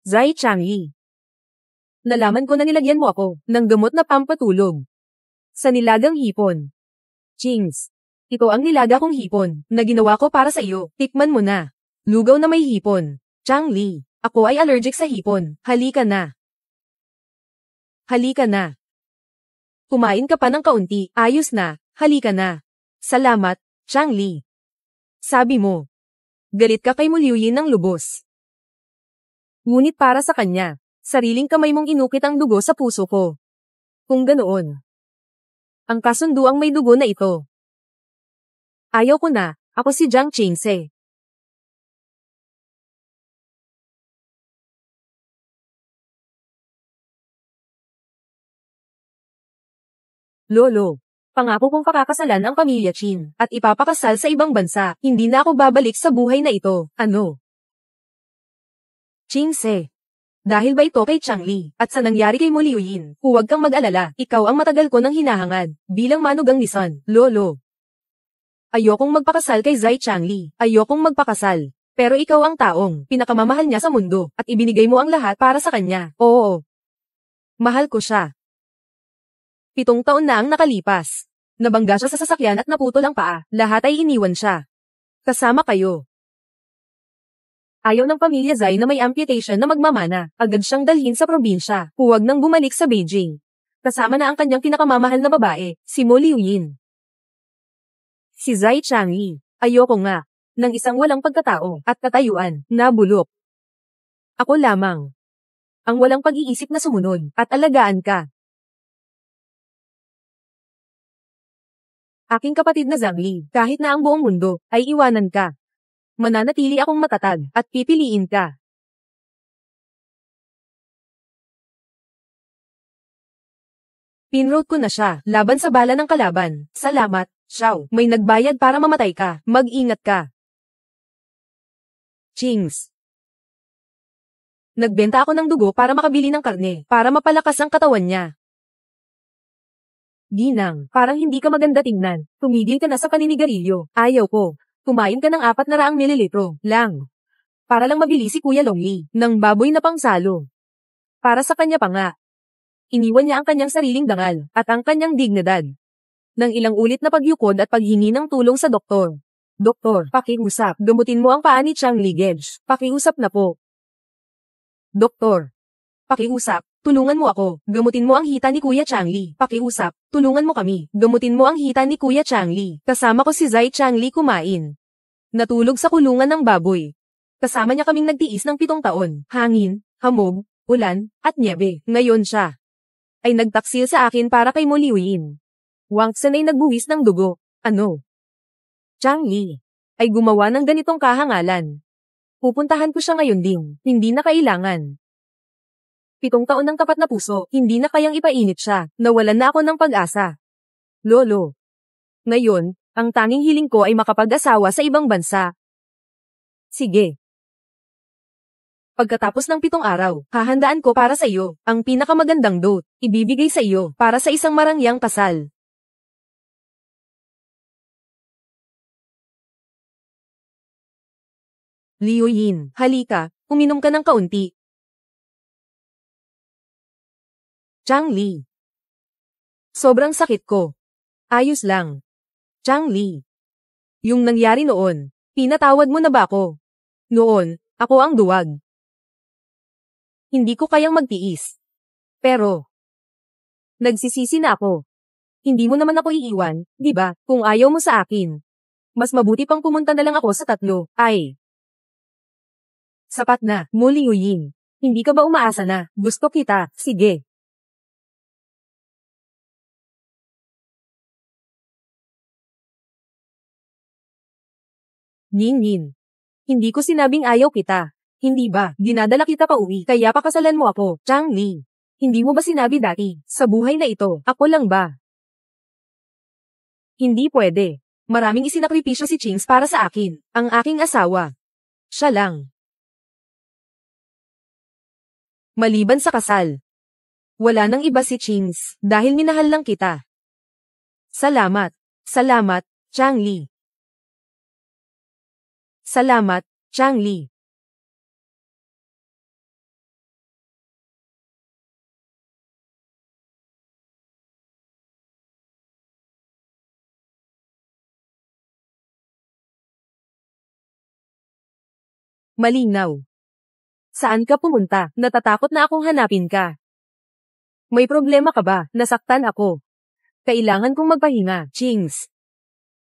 Zai Changyi. Nalaman ko na nilagyan mo ako ng gamot na pampatulog. Sa nilagang hipon. Chings. Ito ang nilaga kong hipon na ginawa ko para sa iyo. Tikman mo na. Lugaw na may hipon. Changli. Ako ay allergic sa hipon. Halika na. Halika na. Kumain ka pa ng kaunti. Ayos na. Halika na. Salamat, Changli. Sabi mo. Galit ka kay Muliuyin ng lubos. Ngunit para sa kanya, sariling kamay mong inukit ang dugo sa puso ko. Kung ganoon. Ang kasunduang may dugo na ito. Ayaw ko na, ako si Jiang Qingse. Lolo, pangako kong pakakasalan ang pamilya Qin at ipapakasal sa ibang bansa. Hindi na ako babalik sa buhay na ito. Ano? Qingse. Dahil ba ito kay Changli at sa nangyari kay Muliuyin, huwag kang mag-alala, ikaw ang matagal ko nang hinahangad bilang manugang ni Son, Lolo. Ayokong magpakasal kay Zai Changli, ayokong magpakasal. Pero ikaw ang taong pinakamamahal niya sa mundo at ibinigay mo ang lahat para sa kanya. Oo. Mahal ko siya. 7 taon na ang nakalipas. Nabangga siya sa sasakyan at naputol ang paa. Lahat ay iniwan siya. Kasama kayo. Ayaw ng pamilya Zai na may amputation na magmamana. Agad siyang dalhin sa probinsya. Huwag nang bumalik sa Beijing. Kasama na ang kanyang pinakamamahal na babae, si Mo Liuyin. Si Zai Changyi. Ayoko nga. Ng isang walang pagkatao at katayuan na bulok. Ako lamang. Ang walang pag-iisip na sumunod at alagaan ka. Aking kapatid na Zhangli, kahit na ang buong mundo ay iwanan ka. Mananatili akong matatag at pipiliin ka. Pinroad ko na siya laban sa bala ng kalaban. Salamat, Xiao. May nagbayad para mamatay ka. Mag-ingat ka. Chings. Nagbenta ako ng dugo para makabili ng karne, para mapalakas ang katawan niya. Ginang, parang hindi ka maganda tingnan. Tumigil ka na sa paninigarilyo. Ayaw ko. Kumain ka ng 400 mililitro lang. Para lang mabili si Kuya Longli ng baboy na pangsalo. Para sa kanya pa nga. Iniwan niya ang kanyang sariling dangal at ang kanyang dignidad. Nang ilang ulit na pagyukod at paghingi ng tulong sa doktor. Doktor, pakiusap. Gamutin mo ang paa ni Chang Ligej. Pakiusap na po. Doktor. Pakiusap. Tulungan mo ako. Gamutin mo ang hita ni Kuya Changli. Pakiusap. Tulungan mo kami. Gamutin mo ang hita ni Kuya Changli. Kasama ko si Zai Changli kumain. Natulog sa kulungan ng baboy. Kasama niya kaming nagtiis ng 7 taon. Hangin, hamog, ulan, at niebe. Ngayon siya ay nagtaksil sa akin para kay Mo Liuyin. Wang Tsen ay nagbuwis ng dugo. Ano? Changli ay gumawa ng ganitong kahangalan. Pupuntahan ko siya ngayon din. Hindi na kailangan. 7 taon ng tapat na puso, hindi na kayang ipainit siya. Nawalan na ako ng pag-asa. Lolo. Ngayon, ang tanging hiling ko ay makapag-asawa sa ibang bansa. Sige. Pagkatapos ng 7 araw, hahandaan ko para sa iyo ang pinakamagandang dot. Ibibigay sa iyo para sa isang marangyang kasal. Liuyin, halika, uminom ka ng kaunti. Changli. Sobrang sakit ko. Ayos lang. Changli. Yung nangyari noon, pinatawad mo na ba ako? Noon, ako ang duwag. Hindi ko kayang magtiis. Pero, nagsisisi na ako. Hindi mo naman ako iiwan, di ba, kung ayaw mo sa akin. Mas mabuti pang pumunta na lang ako sa 3, ay. Sapat na, Mo Liuyin. Hindi ka ba umaasa na? Gusto kita, sige. Nin. Hindi ko sinabing ayaw kita. Hindi ba, dinadala kita pa uwi, kaya pakasalan mo ako, Changli. Hindi mo ba sinabi dati, sa buhay na ito, ako lang ba? Hindi pwede. Maraming isinakripisyo si Chings para sa akin, ang aking asawa. Siya lang. Maliban sa kasal. Wala nang iba si Chings, dahil minahal lang kita. Salamat. Salamat, Changli. Salamat, Changli. Malinaw. Saan ka pumunta? Natatakot na akong hanapin ka. May problema ka ba? Nasaktan ako. Kailangan kong magpahinga. Chings.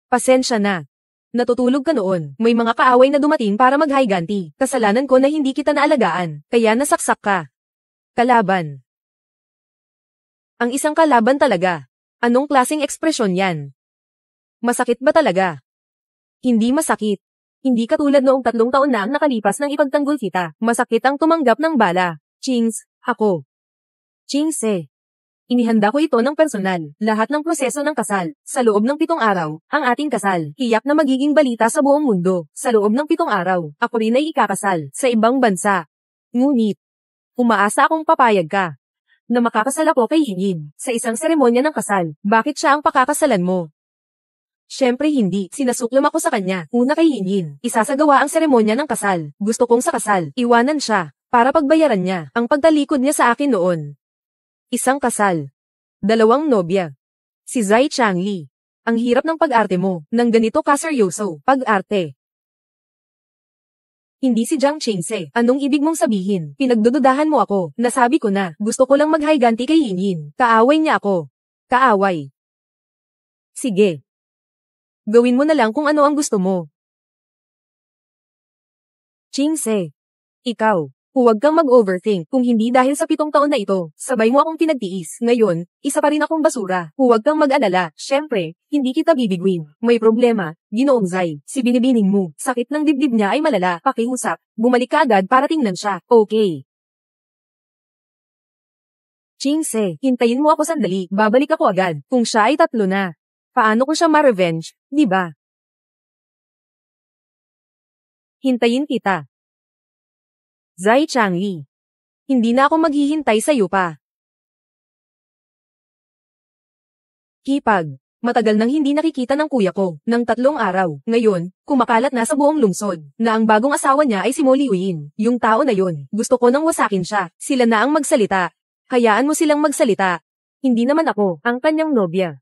Pasensya na. Natutulog ka noon. May mga kaaway na dumating para maghayganti. Kasalanan ko na hindi kita naalagaan, kaya nasaksak ka. Kalaban. Ang isang kalaban talaga. Anong klaseng ekspresyon yan? Masakit ba talaga? Hindi masakit. Hindi katulad noong 3 taon na ang nakalipas nang ipagtanggol kita. Masakit ang tumanggap ng bala. Chings, ako. Chings eh. Inihanda ko ito ng personal, lahat ng proseso ng kasal. Sa loob ng 7 araw, ang ating kasal, tiyak na magiging balita sa buong mundo. Sa loob ng 7 araw, ako rin ay ikakasal, sa ibang bansa. Ngunit, umaasa akong papayag ka, na makakasal ako kay Hinin, sa isang seremonya ng kasal. Bakit siya ang pakakasalan mo? Siyempre hindi, sinasuklam ako sa kanya. Una kay Hinin, isasagawa ang seremonya ng kasal. Gusto kong sa kasal, iwanan siya, para pagbayaran niya, ang pagtalikod niya sa akin noon. Isang kasal. 2 nobya. Si Zai Changli. Ang hirap ng pag-arte mo, nang ganito ka seryoso, pag-arte. Hindi si Jiang Qingse. Anong ibig mong sabihin? Pinagdududahan mo ako, nasabi ko na, gusto ko lang maghayganti kay Hinin. Kaaway niya ako. Kaaway. Sige. Gawin mo na lang kung ano ang gusto mo. Qingse. Ikaw. Huwag kang mag-overthink kung hindi dahil sa 7 taon na ito, sabay mo akong pinagtiis. Ngayon, isa pa rin akong basura. Huwag kang mag-alala, syempre, hindi kita bibiguin. May problema, Ginoong Zai, si binibining mo. Sakit ng dibdib niya ay malala, pakiusap. Bumalik ka agad para tingnan siya, okay? Qingse, hintayin mo ako sandali, babalik ako agad. Kung siya ay 3 na, paano ko siya ma-revenge, di ba? Hintayin kita. Zai Changli. Hindi na ako maghihintay sa iyo pa. Kipag. Matagal nang hindi nakikita ng kuya ko, ng 3 araw. Ngayon, kumakalat na sa buong lungsod, na ang bagong asawa niya ay si Mo Liuyin. Yung tao na yun, gusto ko nang wasakin siya. Sila na ang magsalita. Hayaan mo silang magsalita. Hindi naman ako, ang kanyang nobya.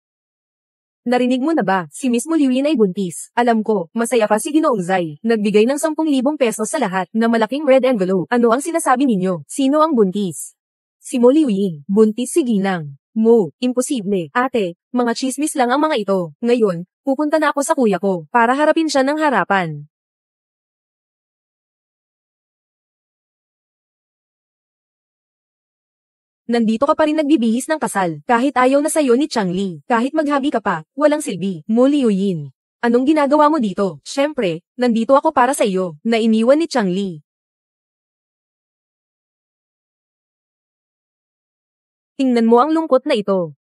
Narinig mo na ba, si Miss Mo Liuyin ay buntis. Alam ko, masaya pa si Ginoong Zai. Nagbigay ng 10,000 pesos sa lahat, na malaking red envelope. Ano ang sinasabi ninyo? Sino ang buntis? Si Mo Liuyin. Buntis si Ginang. Mo, imposible. Ate, mga chismis lang ang mga ito. Ngayon, pupunta na ako sa kuya ko, para harapin siya ng harapan. Nandito ka pa rin nagbibihis ng kasal, kahit ayaw na sa'yo ni Changli, kahit maghabi ka pa, walang silbi. Mo Liuyin. Anong ginagawa mo dito? Syempre, nandito ako para sa iyo, na iniwan ni Changli. Tingnan mo ang lungkot na ito.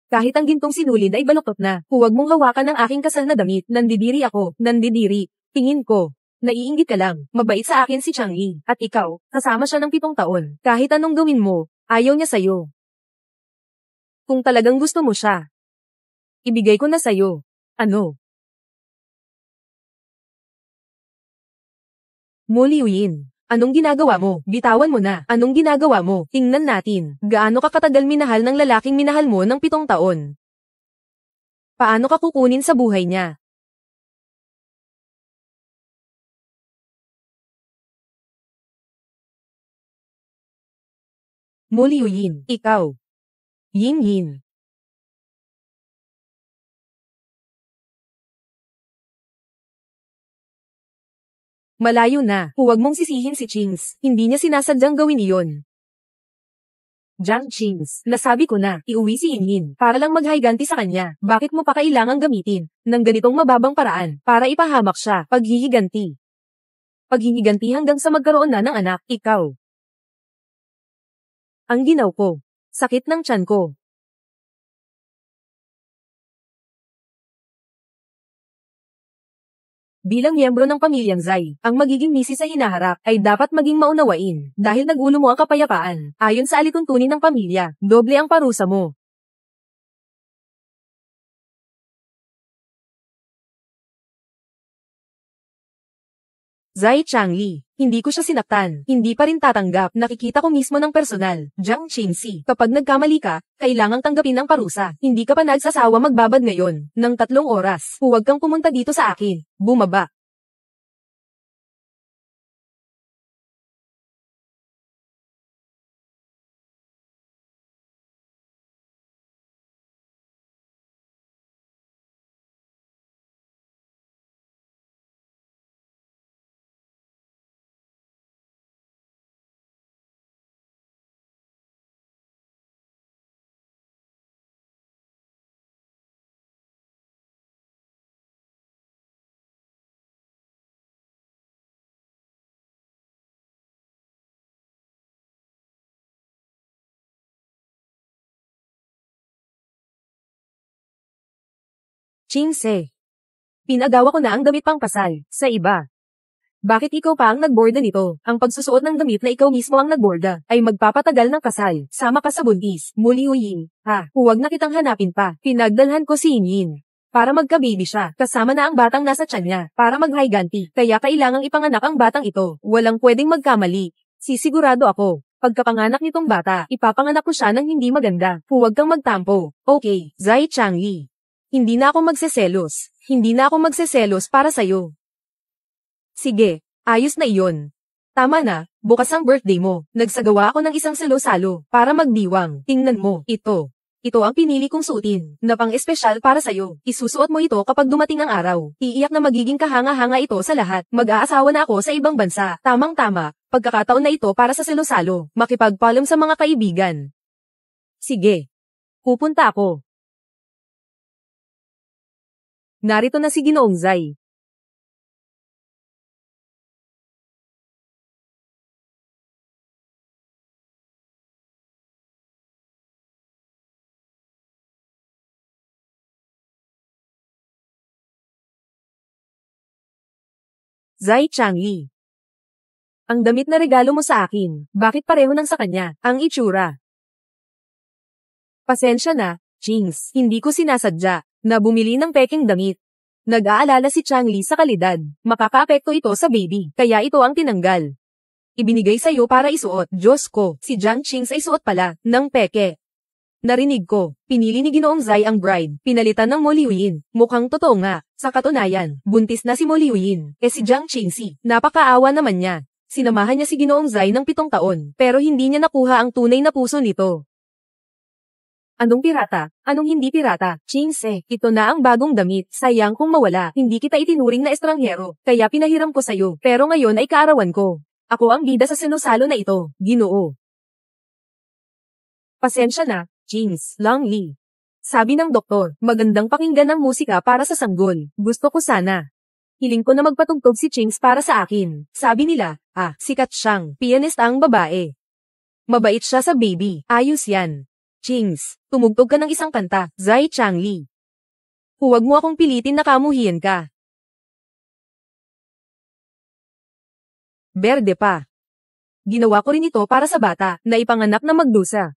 Kahit ang gintong sinulid ay baluktot na, huwag mong hawakan ang aking kasal na damit. Nandidiri ako, nandidiri. Tingin ko, naiinggit ka lang, mabait sa akin si Changli, at ikaw, kasama siya ng 7 taon. Kahit anong gawin mo, ayaw niya sa'yo. Kung talagang gusto mo siya, ibigay ko na sa'yo. Ano? Mo Liuyin. Anong ginagawa mo? Bitawan mo na. Anong ginagawa mo? Tingnan natin. Gaano ka katagal minahal ng lalaking minahal mo ng 7 taon? Paano ka kukunin sa buhay niya? Mo Liuyin. Ikaw. Yin Yin. Malayo na. Huwag mong sisihin si Chings. Hindi niya sinasadyang gawin iyon. Jiang Chings, nasabi ko na, iuwi si Yin Yin, para lang maghayganti sa kanya. Bakit mo pa kailangang gamitin, ng ganitong mababang paraan, para ipahamak siya, paghihiganti. Paghihiganti hanggang sa magkaroon na ng anak, ikaw. Ang ginaw ko. Sakit ng tiyan ko. Bilang miyembro ng pamilyang Zai, ang magiging misis sa hinaharap ay dapat maging maunawain dahil nag-ulo mo ang kapayapaan. Ayon sa alituntunin ng pamilya, doble ang parusa mo. Zai Changli, hindi ko siya sinaktan, hindi pa rin tatanggap, nakikita ko mismo ng personal. Jiang Qingsi, kapag nagkamali ka, kailangang tanggapin ang parusa. Hindi ka pa nagsasawa magbabad ngayon, ng 3 oras. Huwag kang pumunta dito sa akin, bumaba. Chingse. Pinagawa ko na ang damit pang kasal, sa iba. Bakit ikaw pa ang nagborda nito? Ang pagsusuot ng damit na ikaw mismo ang nagborda, ay magpapatagal ng kasal. Sama ka sa buntis. Muli Yin. Ha, huwag na kitang hanapin pa. Pinagdalhan ko si Yin. Para magka-baby siya, kasama na ang batang nasa tiyan niya, para mag-higanti. Kaya kailangang ipanganak ang batang ito. Walang pwedeng magkamali. Sisigurado ako. Pagkapanganak nitong bata, ipapanganak ko siya ng hindi maganda. Huwag kang magtampo. Okay, Zai Changli. Hindi na ako magseselos. Hindi na ako magseselos para sa'yo. Sige, ayos na iyon. Tama na, bukas ang birthday mo. Nagsagawa ako ng isang salo-salo para magdiwang. Tingnan mo, ito. Ito ang pinili kong suotin, na pang-espesyal para sa'yo. Isusuot mo ito kapag dumating ang araw. Iiyak na magiging kahanga-hanga ito sa lahat. Mag-aasawa na ako sa ibang bansa. Tamang-tama, pagkakataon na ito para sa salo-salo. Makipagpaalam sa mga kaibigan. Sige. Pupunta ako. Narito na si Ginoong Zai. Zai Changli. Ang damit na regalo mo sa akin, bakit pareho ng sa kanya, ang itsura? Pasensya na, Chings, hindi ko sinasadya na bumili ng peking damit. Nag-aalala si Changli sa kalidad, makakaapekto ito sa baby, kaya ito ang tinanggal. Ibinigay sa'yo para isuot. Diyos ko, si Jiang Chings ay suot pala, ng peke. Narinig ko, pinili ni Ginoong Zai ang bride, pinalitan ng Mo Liuyin. Mukhang totoo nga, sa katunayan, buntis na si Mo Liuyin, si Jiang Qingxi, napakaawa naman niya. Sinamahan niya si Ginoong Zai ng 7 taon, pero hindi niya nakuha ang tunay na puso nito. Anong pirata? Anong hindi pirata? Chingse, ito na ang bagong damit. Sayang kung mawala, hindi kita itinuring na estranghero, kaya pinahiram ko sa'yo, pero ngayon ay kaarawan ko. Ako ang bida sa sinusalo na ito, Ginoo. Pasensya na, Chings, Lang Li. Sabi ng doktor, magandang pakinggan ang musika para sa sanggol. Gusto ko sana. Hiling ko na magpatugtog si Chings para sa akin. Sabi nila, sikat siyang, pianist ang babae. Mabait siya sa baby, ayos yan. Chings, tumugtog ka ng isang kanta, Zai Changli. Huwag mo akong pilitin na kamuhian ka. Berde pa. Ginawa ko rin ito para sa bata, na ipanganak na magdusa.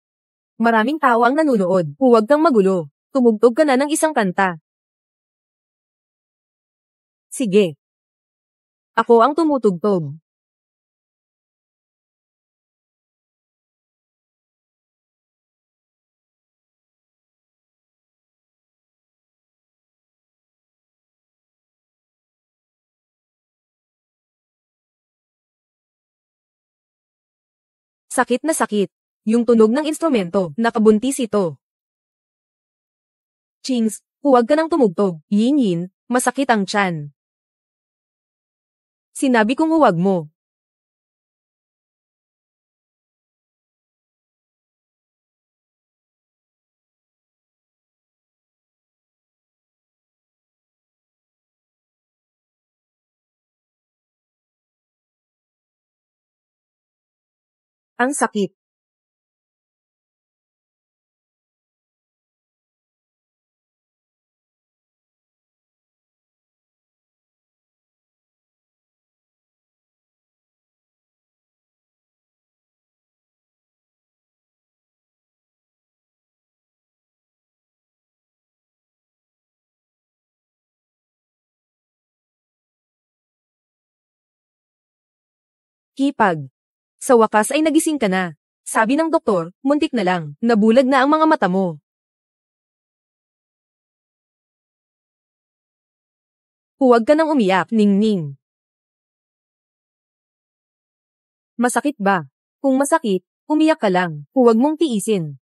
Maraming tao ang nanunood, huwag kang magulo. Tumugtog ka na ng isang kanta. Sige. Ako ang tumutugtog. Sakit na sakit. Yung tunog ng instrumento, nakabuntis ito. Chings, huwag ka nang tumugtog. Yin, masakit ang tiyan. Sinabi kong huwag mo. Ang sakit. Kipag. Sa wakas ay nagising ka na. Sabi ng doktor, muntik na lang, nabulag na ang mga mata mo. Huwag ka nang umiyak, Ningning. Masakit ba? Kung masakit, umiyak ka lang, huwag mong tiisin.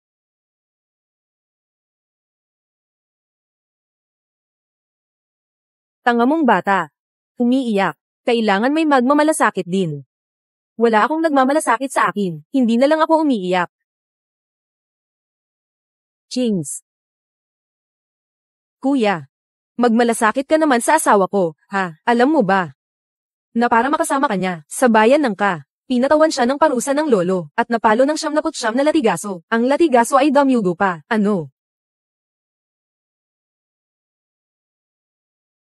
Tanga mong bata. Umiiyak. Kailangan may magmamalasakit din. Wala akong nagmamalasakit sa akin, hindi na lang ako umiiyak. Chings. Kuya. Magmalasakit ka naman sa asawa ko, ha? Alam mo ba? Na para makasama ka niya, sa bayan ng ka. Pinatawan siya ng parusa ng lolo, at napalo ng 79 na latigaso. Ang latigaso ay damyugo pa, ano?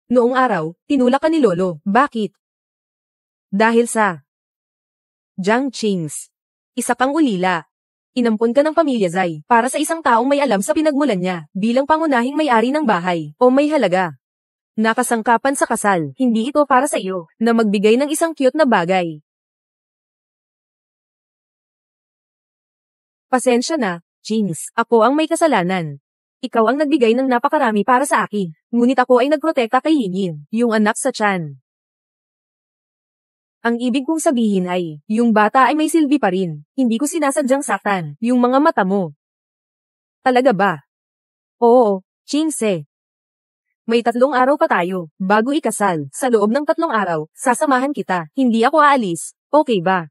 Noong araw, tinulak ka ni Lolo. Bakit? Dahil sa Jiang Qings. Isa kang ulila. Inampon ka ng pamilya Zai para sa isang taong may alam sa pinagmulan niya bilang pangunahing may-ari ng bahay o may halaga. Nakasangkapan sa kasal, hindi ito para sa iyo na magbigay ng isang cute na bagay. Pasensya na, Qings. Ako ang may kasalanan. Ikaw ang nagbigay ng napakarami para sa akin, ngunit ako ay nagprotekta kay Yinyin, yung anak sa tiyan. Ang ibig kong sabihin ay, yung bata ay may silbi pa rin. Hindi ko sinasadyang saktan, yung mga mata mo. Talaga ba? Oo, Qingse. May 3 araw pa tayo, bago ikasal. Sa loob ng 3 araw, sasamahan kita. Hindi ako aalis, okay ba?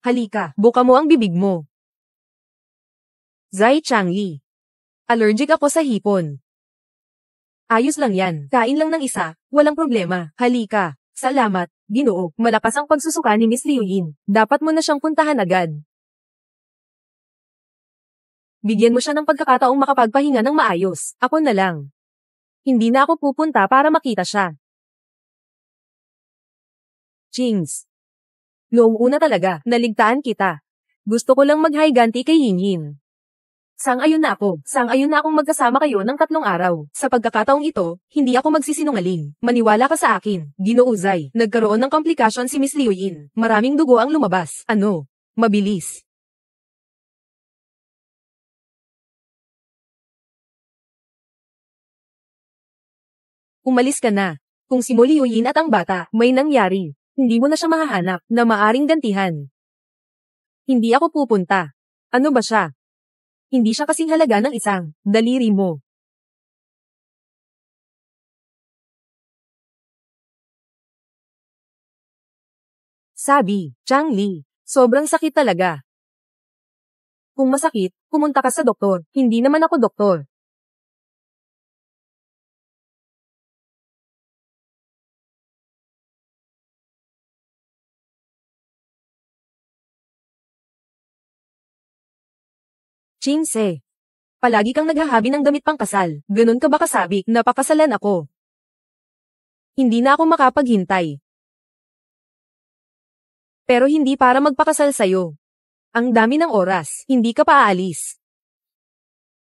Halika, buka mo ang bibig mo. Zai Changli. Allergic ako sa hipon. Ayos lang yan, kain lang ng isa, walang problema. Halika. Salamat, Ginoo. Malakas ang pagsusuka ni Miss Liu Yin. Dapat mo na siyang puntahan agad. Bigyan mo siya ng pagkakataong makapagpahinga ng maayos. Ako na lang. Hindi na ako pupunta para makita siya. Qings. Noong una talaga, naligtaan kita. Gusto ko lang mag-higanti kay Yinyin. Sang-ayon na akong magkasama kayo ng 3 araw. Sa pagkakataong ito, hindi ako magsisinungaling. Maniwala ka sa akin, Ginoo Zai. Nagkaroon ng komplikasyon si Miss Liu Yin. Maraming dugo ang lumabas. Ano? Mabilis. Umalis ka na. Kung si Mo Liu Yin at ang bata, may nangyari. Hindi mo na siya mahahanap na maaring gantihan. Hindi ako pupunta. Ano ba siya? Hindi siya kasing halaga ng isang daliri mo. Sabi, Changli, sobrang sakit talaga. Kung masakit, pumunta ka sa doktor. Hindi naman ako doktor. Qingse. Palagi kang naghahabi ng damit pangkasal. Ganun ka ba kasabi na pakasalan ako? Hindi na ako makapaghintay. Pero hindi para magpakasal sa'yo. Ang dami ng oras, hindi ka pa aalis.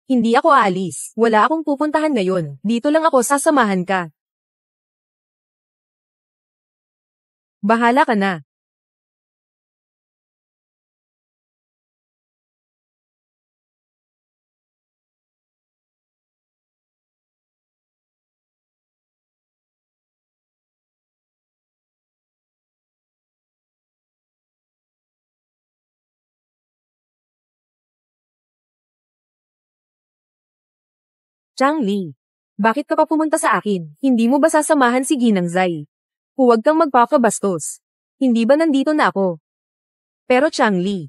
Hindi ako aalis. Wala akong pupuntahan ngayon. Dito lang ako sasamahan ka. Bahala ka na. Changli, bakit ka pa pumunta sa akin? Hindi mo ba sasamahan si Ginang Zai? Huwag kang magpapabastos. Hindi ba nandito na ako? Pero Changli,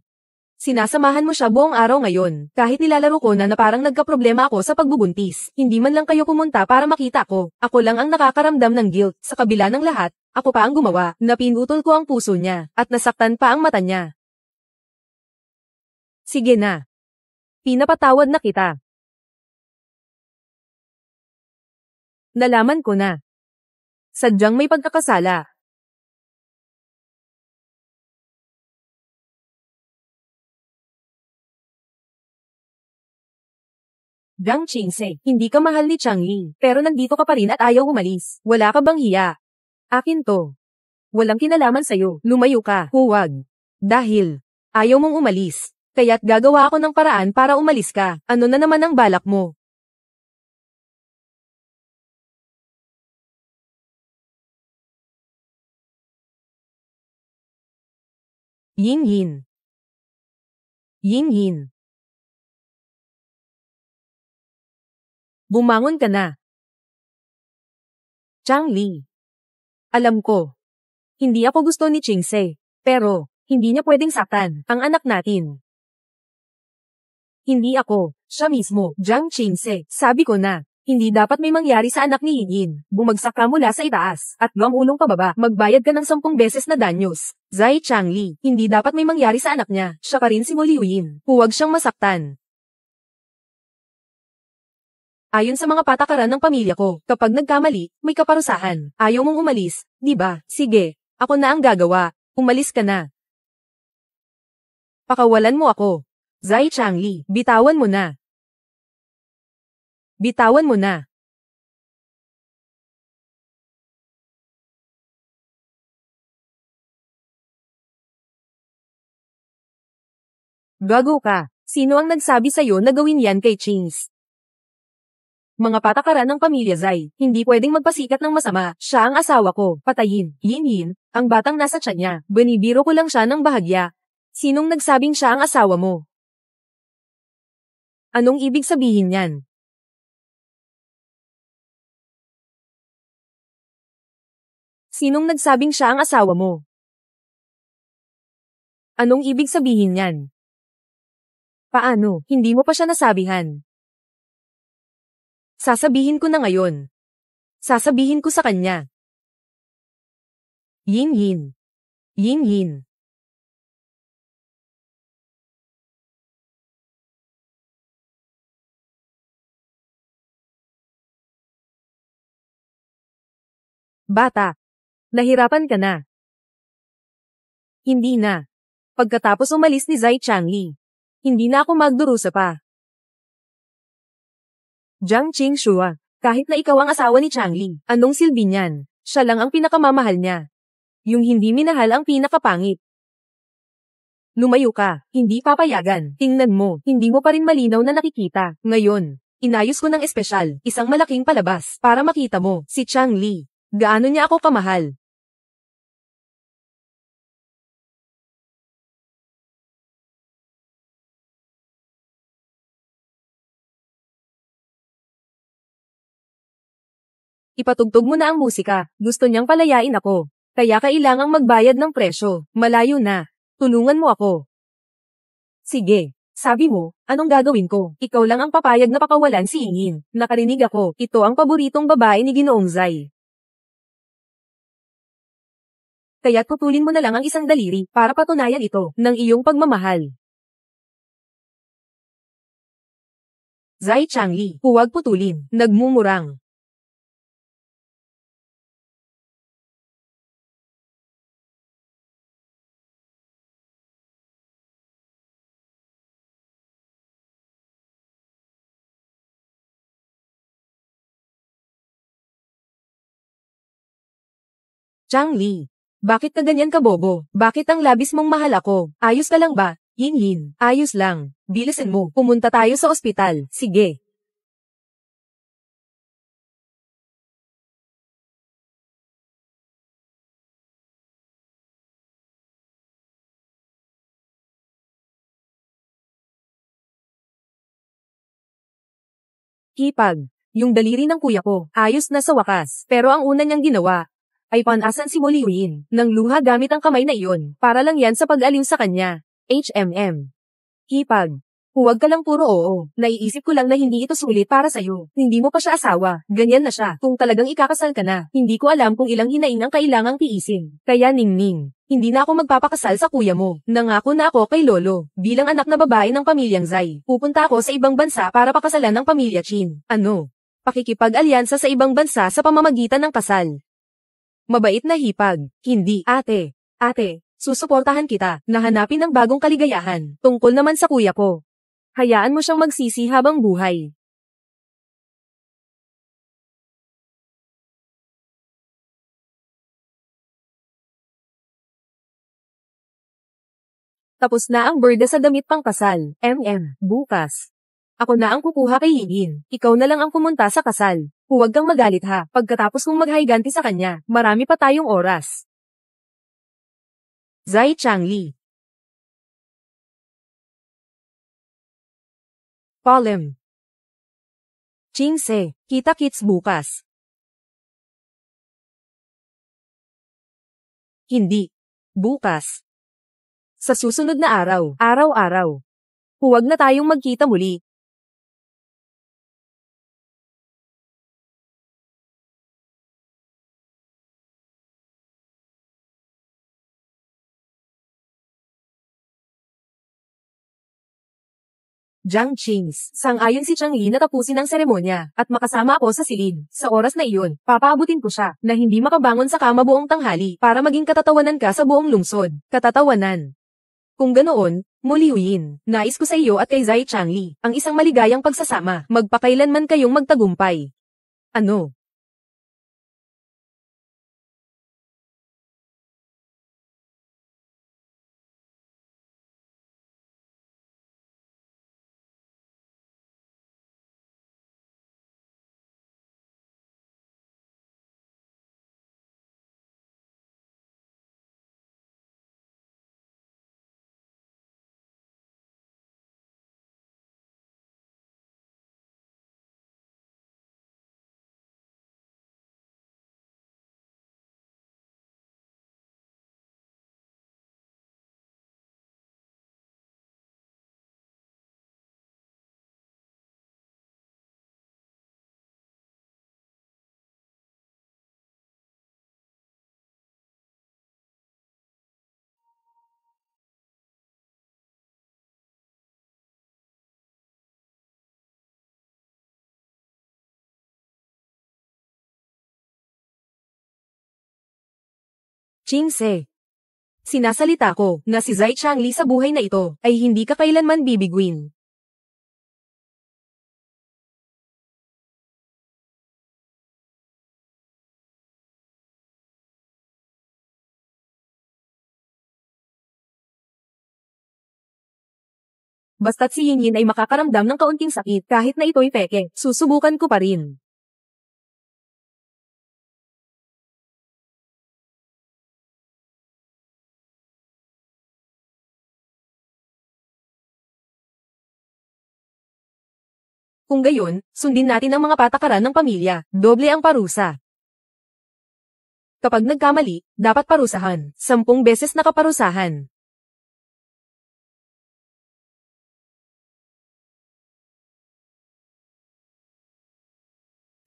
sinasamahan mo siya buong araw ngayon, kahit nilalaro ko na parang nagkaproblema ako sa pagbubuntis. Hindi man lang kayo pumunta para makita ko. Ako lang ang nakakaramdam ng guilt. Sa kabila ng lahat, ako pa ang gumawa. Napinutol ko ang puso niya, at nasaktan pa ang mata niya. Sige na. Pinapatawad na kita. Nalaman ko na. Sadyang may pagkakasala. Jiang Qingse, hindi ka mahal ni Changli, pero nandito ka pa rin at ayaw umalis. Wala ka bang hiya? Akin to. Walang kinalaman sa'yo. Lumayo ka. Huwag. Dahil ayaw mong umalis. Kaya't gagawa ako ng paraan para umalis ka. Ano na naman ang balak mo? Yinyin. Yinyin. Bumangon ka na. Changli. Alam ko. Hindi ako gusto ni Qingse. Pero, hindi niya pwedeng saktan ang anak natin. Hindi ako. Siya mismo. Jiang Qingse. Sabi ko na. Hindi dapat may mangyari sa anak ni Yinyin. Bumagsak ka mula sa itaas at luang ulong pababa. Magbayad ka ng 10 beses na danyos. Zai Changli, hindi dapat may mangyari sa anak niya, siya pa rin si Mo Liuyin. Huwag siyang masaktan. Ayon sa mga patakaran ng pamilya ko, kapag nagkamali, may kaparusahan. Ayaw mong umalis, di ba? Sige, ako na ang gagawa. Umalis ka na. Pakawalan mo ako. Zai Changli, bitawan mo na. Bitawan mo na. Gago ka. Sino ang nagsabi sa'yo na gawin yan kay Chings? Mga patakaran ng pamilya Zai, hindi pwedeng magpasikat ng masama, siya ang asawa ko, patayin, yin, ang batang nasa tiyan niya, binibiro ko lang siya ng bahagya. Sinong nagsabing siya ang asawa mo? Anong ibig sabihin yan? Sinong nagsabing siya ang asawa mo? Anong ibig sabihin yan? Paano, hindi mo pa siya nasabihan? Sasabihin ko na ngayon. Sasabihin ko sa kanya. Yin. Yin. Bata. Nahirapan ka na. Hindi na. Pagkatapos umalis ni Zai Changli. Hindi na ako magdurusa pa. Jiang Qingshua, kahit na ikaw ang asawa ni Changli, anong silbi niyan? Siya lang ang pinakamamahal niya. Yung hindi minahal ang pinakapangit. Lumayo ka, hindi papayagan. Tingnan mo, hindi mo pa rin malinaw na nakikita. Ngayon, inayos ko ng espesyal, isang malaking palabas, para makita mo, si Changli. Gaano niya ako kamahal. Ipatugtog mo na ang musika, gusto niyang palayain ako. Kaya kailangang magbayad ng presyo, malayo na. Tulungan mo ako. Sige, sabi mo, anong gagawin ko? Ikaw lang ang papayag na pakawalan si Ingin. Nakarinig ako, ito ang paboritong babae ni Ginoong Zai. Kaya't putulin mo na lang ang isang daliri para patunayan ito ng iyong pagmamahal. Zai Changli, huwag putulin, nagmumurang. Changli, bakit ka ganyan kabobo? Bakit ang labis mong mahal ako? Ayos ka lang ba? Yin, ayos lang. Bilisan mo, pumunta tayo sa ospital. Sige. Hipag, yung daliri ng kuya ko, ayos na sa wakas. Pero ang una niyang ginawa, ay panasan si Moliwin, ng luha gamit ang kamay na iyon, para lang yan sa pag-aliw sa kanya. HMM. Hipag. Huwag ka lang puro oo, naiisip ko lang na hindi ito sulit para sa'yo. Hindi mo pa siya asawa, ganyan na siya. Kung talagang ikakasal ka na, hindi ko alam kung ilang hinaing ang kailangang tiisin. Kaya ningning, hindi na ako magpapakasal sa kuya mo. Nangako na ako kay Lolo, bilang anak na babae ng pamilyang Zai. Pupunta ako sa ibang bansa para pakasalan ng pamilya Chin. Ano? Pakikipag-alyansa sa ibang bansa sa pamamagitan ng kasal. Mabait na hipag. Hindi, ate. Ate, susuportahan kita, nahanapin ng bagong kaligayahan, tungkol naman sa kuya ko. Hayaan mo siyang magsisi habang buhay. Tapos na ang berde sa damit pang kasal. Bukas. Ako na ang kukuha kay Yingin. Ikaw na lang ang pumunta sa kasal. Huwag kang magalit ha. Pagkatapos kong maghayganti sa kanya, marami pa tayong oras. Zai Changli. Polem. Chingse, kita-kits bukas. Hindi. Bukas. Sa susunod na araw, araw-araw. Huwag na tayong magkita muli. Jiang Qings, sang-ayon si Chang Li na tapusin ang seremonya, at makasama ako sa silid. Sa oras na iyon, papaabutin ko siya, na hindi makabangon sa kama buong tanghali, para maging katatawanan ka sa buong lungsod. Katatawanan. Kung ganoon, Muliuyin, nais ko sa iyo at kay Zai Changli, ang isang maligayang pagsasama, magpakailanman kayong magtagumpay. Ano? Qingse. Sinasalita ko na si Zai Changli sa buhay na ito ay hindi ka kailanman bibiguin. Basta't si Yinyin ay makakaramdam ng kaunting sakit kahit na ito'y peke, susubukan ko pa rin. Kung gayon, sundin natin ang mga patakaran ng pamilya, doble ang parusa. Kapag nagkamali, dapat parusahan, 10 beses nakaparusahan.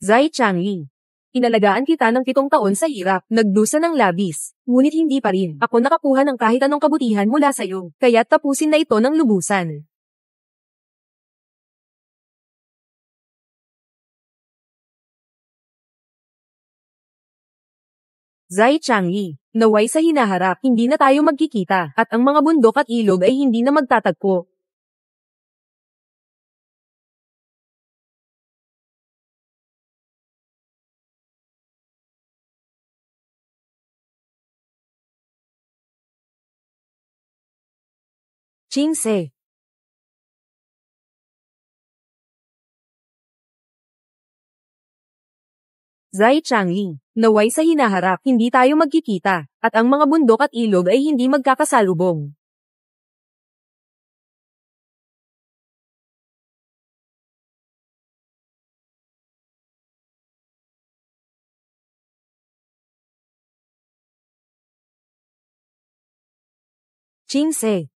Zai Changli. Inalagaan kita ng 7 taon sa hirap, nagdusa ng labis. Ngunit hindi pa rin ako nakakuha ng kahit anong kabutihan mula sa'yo, kaya't tapusin na ito ng lubusan. Zai Changli, naway sa hinaharap hindi na tayo magkikita, at ang mga bundok at ilog ay hindi na magtatagpo. Qingse. Zai Changli, naway sa hinaharap hindi tayo magkikita, at ang mga bundok at ilog ay hindi magkakasalubong. Qingse.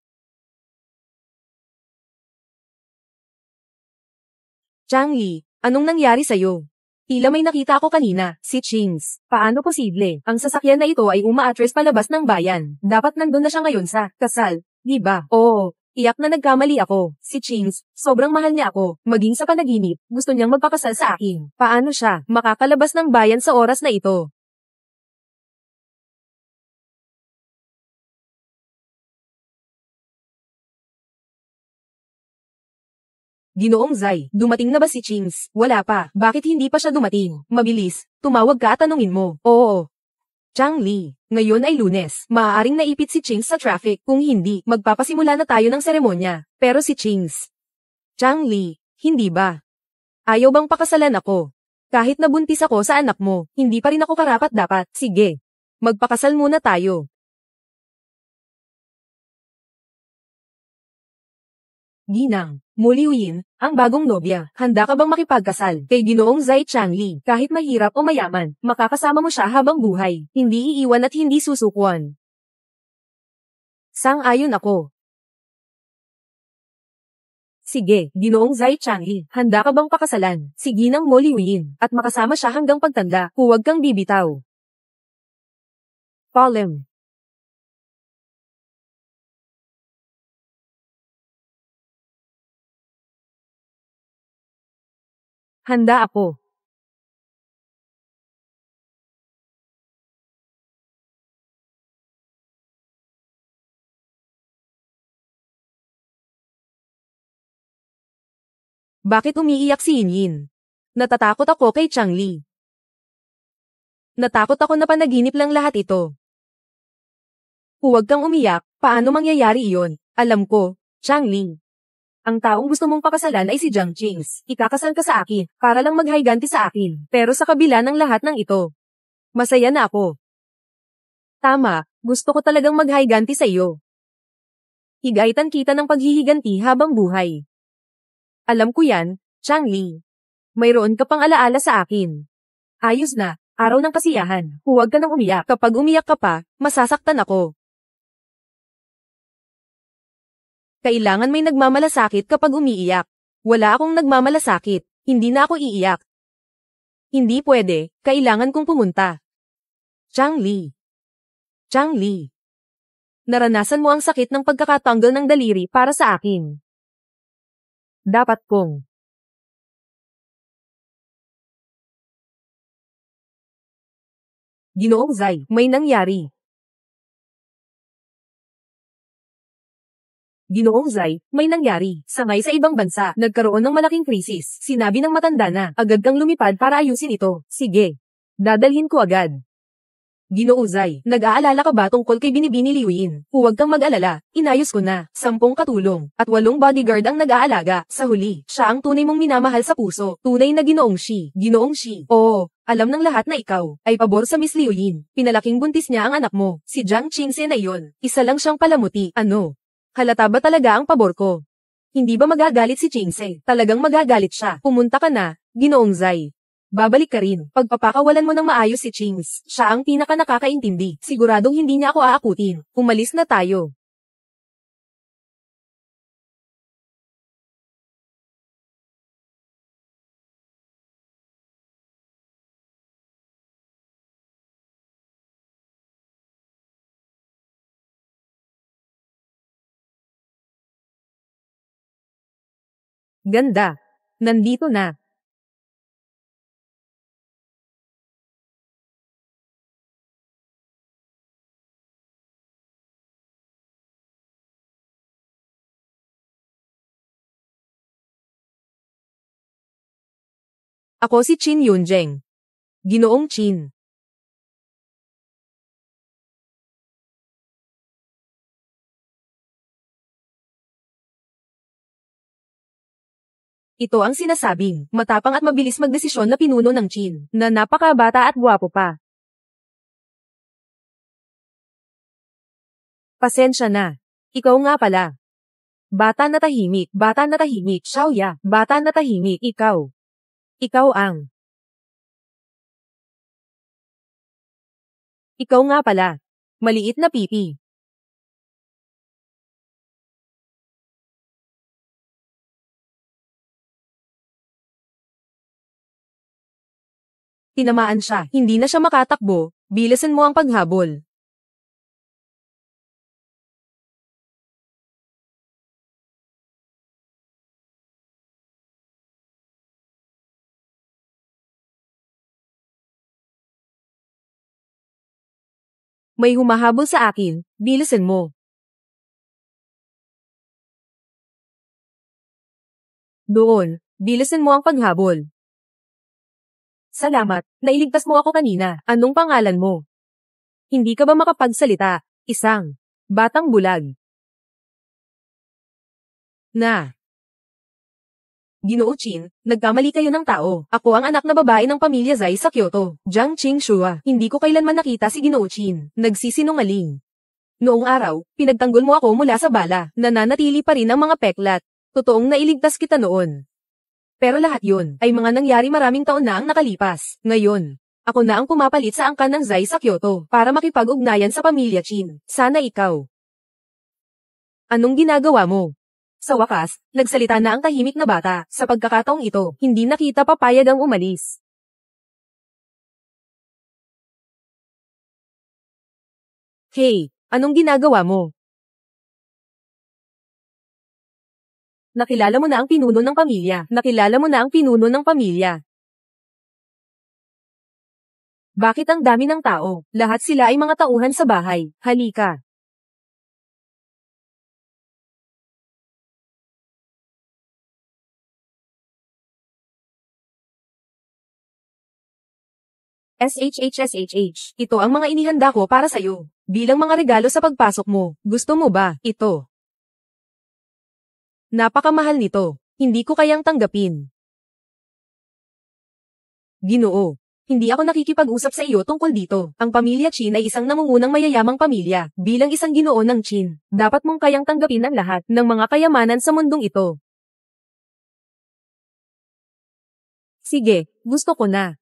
Changli, anong nangyari sa'yo? Tila may nakita ako kanina, si Chings. Paano posible? Ang sasakyan na ito ay umaatres palabas ng bayan. Dapat nandun na siya ngayon sa kasal, di ba? Oo, iyak na nagkamali ako. Si Chings, sobrang mahal niya ako. Maging sa panaginip, gusto niyang magpakasal sa akin. Paano siya makakalabas ng bayan sa oras na ito? Ginoong Zai, dumating na ba si Chings? Wala pa. Bakit hindi pa siya dumating? Mabilis, tumawag ka at tanungin mo. Oo. Changli, ngayon ay Lunes. Maaaring naipit si Chings sa traffic. Kung hindi, magpapasimula na tayo ng seremonya. Pero si Chings. Changli, hindi ba? Ayaw bang pakasalan ako? Kahit nabuntis ako sa anak mo, hindi pa rin ako karapat-dapat. Sige. Magpakasal muna tayo. Ginang, Muliuyin, ang bagong nobya, handa ka bang makipagkasal kay Ginoong Zai Changli? Kahit mahirap o mayaman, makakasama mo siya habang buhay, hindi iiwan at hindi susukuan. Sang-ayon ako. Sige, Ginoong Zai Changli, handa ka bang pakasalan si Ginang Muliuyin at makasama siya hanggang pagtanda? Huwag kang bibitaw. Palem. Handa ako. Bakit umiiyak si Yinyin? Natatakot ako kay Changli. Natakot ako na panaginip lang lahat ito. Huwag kang umiyak, paano mangyayari iyon? Alam ko, Changli. Ang taong gusto mong pakasalan ay si Jiang Qings. Ikakasal ka sa akin, para lang maghiganti sa akin. Pero sa kabila ng lahat ng ito, masaya na ako. Tama, gusto ko talagang maghiganti sa iyo. Higaitan kita ng paghihiganti habang buhay. Alam ko yan, Changli. Mayroon ka pang alaala sa akin. Ayos na, araw ng kasiyahan. Huwag ka nang umiyak. Kapag umiyak ka pa, masasaktan ako. Kailangan may nagmamalasakit kapag umiiyak. Wala akong nagmamalasakit, hindi na ako iiyak. Hindi pwede, kailangan kong pumunta. Changli. Changli. Naranasan mo ang sakit ng pagkakatanggal ng daliri para sa akin. Dapat kong. Ginoong Zai, may nangyari. Ginoong Zai, may nangyari. Sangay sa ibang bansa, nagkaroon ng malaking krisis. Sinabi ng matanda na, agad kang lumipad para ayusin ito. Sige. Dadalhin ko agad. Ginoo Zai, nag-aalala ka ba tungkol kay Binibini Liuyin? Huwag kang mag-alala, inayos ko na. 10 katulong, at 8 bodyguard ang nag-aalaga. Sa huli, siya ang tunay mong minamahal sa puso. Tunay na Ginoong Shi. Ginoong Shi. Oo, alam ng lahat na ikaw ay pabor sa Miss Liuyin. Pinalaking buntis niya ang anak mo, si Jiang Qingse na iyon. Isa lang siyang palamuti. Ano? Halata ba talaga ang pabor ko? Hindi ba magagalit si Qingse? Talagang magagalit siya. Pumunta ka na, Ginoong Zai. Babalik ka rin. Pagpapakawalan mo ng maayos si Qings. Siya ang pinaka nakakaintindi. Siguradong hindi niya ako aakutin. Umalis na tayo. Ganda. Nandito na. Ako si Qin Yunjeng. Ginoong Qin. Ito ang sinasabing, matapang at mabilis magdesisyon na pinuno ng Qin, na napakabata at gwapo pa. Pasensya na. Ikaw nga pala. Bata na tahimik, Xiaoya, bata na tahimik, ikaw. Ikaw ang. Ikaw nga pala. Maliit na pipi. Tinamaan siya, hindi na siya makatakbo, bilisan mo ang paghabol. May humahabol sa akin, bilisan mo. Doon, bilisan mo ang paghabol. Salamat, nailigtas mo ako kanina. Anong pangalan mo? Hindi ka ba makapagsalita? Isang batang bulag. Na. Ginoo Qin, nagkamali kayo ng tao. Ako ang anak na babae ng pamilya Zai sa Kyoto. Jiang Qingshua. Hindi ko kailanman nakita si Ginoo Qin. Nagsisinungaling. Noong araw, pinagtanggol mo ako mula sa bala. Nananatili pa rin ang mga peklat. Totoong nailigtas kita noon. Pero lahat yun ay mga nangyari maraming taon na ang nakalipas. Ngayon, ako na ang pumapalit sa angkan ng Zai sa Kyoto para makipag-ugnayan sa pamilya Qin. Sana ikaw. Anong ginagawa mo? Sa wakas, nagsalita na ang tahimik na bata. Sa pagkakataong ito, hindi nakita papayag ang umalis. Hey, anong ginagawa mo? Nakilala mo na ang pinuno ng pamilya. Nakilala mo na ang pinuno ng pamilya. Bakit ang dami ng tao? Lahat sila ay mga tauhan sa bahay. Halika. SHHSHH. Ito ang mga inihanda ko para sa'yo. Bilang mga regalo sa pagpasok mo. Gusto mo ba? Ito. Napakamahal nito. Hindi ko kayang tanggapin. Ginoo. Hindi ako nakikipag-usap sa iyo tungkol dito. Ang pamilya Chin ay isang namungunang mayayamang pamilya. Bilang isang ginoo ng Chin, dapat mong kayang tanggapin ang lahat ng mga kayamanan sa mundong ito. Sige, gusto ko na.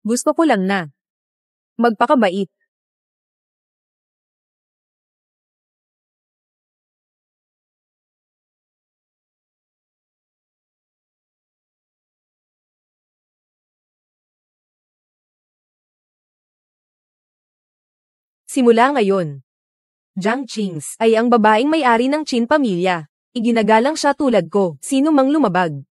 Gusto ko lang na. Magpakabait. Simula ngayon. Jiang Qings ay ang babaeng may-ari ng Qin pamilya. Iginagalang siya tulad ko, sino mang lumabag.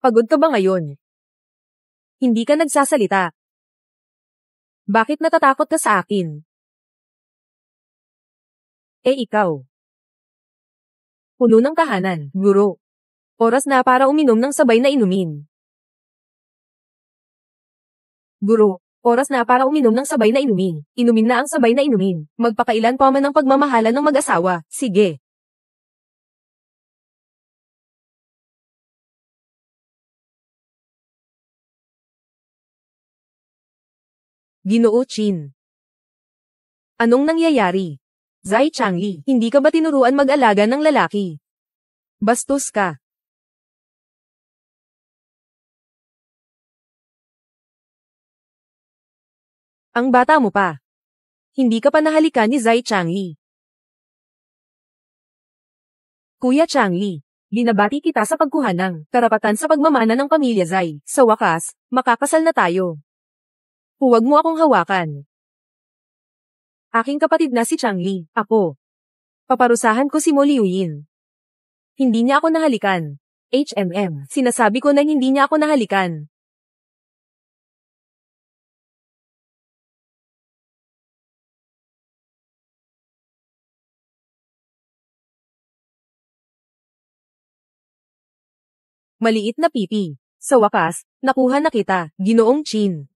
Pagod ka ba ngayon? Hindi ka nagsasalita. Bakit natatakot ka sa akin? Ikaw. Puno ng tahanan, guro. Oras na para uminom ng sabay na inumin. Guro, oras na para uminom ng sabay na inumin. Inumin na ang sabay na inumin. Magpakailan pa man ang pagmamahalan ng mag-asawa. Sige. Ginoo Chin. Anong nangyayari? Zai Changli, hindi ka ba tinuruan mag-alaga ng lalaki? Bastos ka. Ang bata mo pa. Hindi ka pa nahalikan ni Zai Changli. Kuya Changli, binabati kita sa pagkuha ng karapatan sa pagmamana ng pamilya Zai. Sa wakas, makakasal na tayo. Huwag mo akong hawakan. Aking kapatid na si Changli, ako. Paparusahan ko si Mo Liuyin. Hindi niya ako nahalikan. Sinasabi ko na hindi niya ako nahalikan. Maliit na pipi. Sa wakas, nakuha na kita, Ginoong Chin.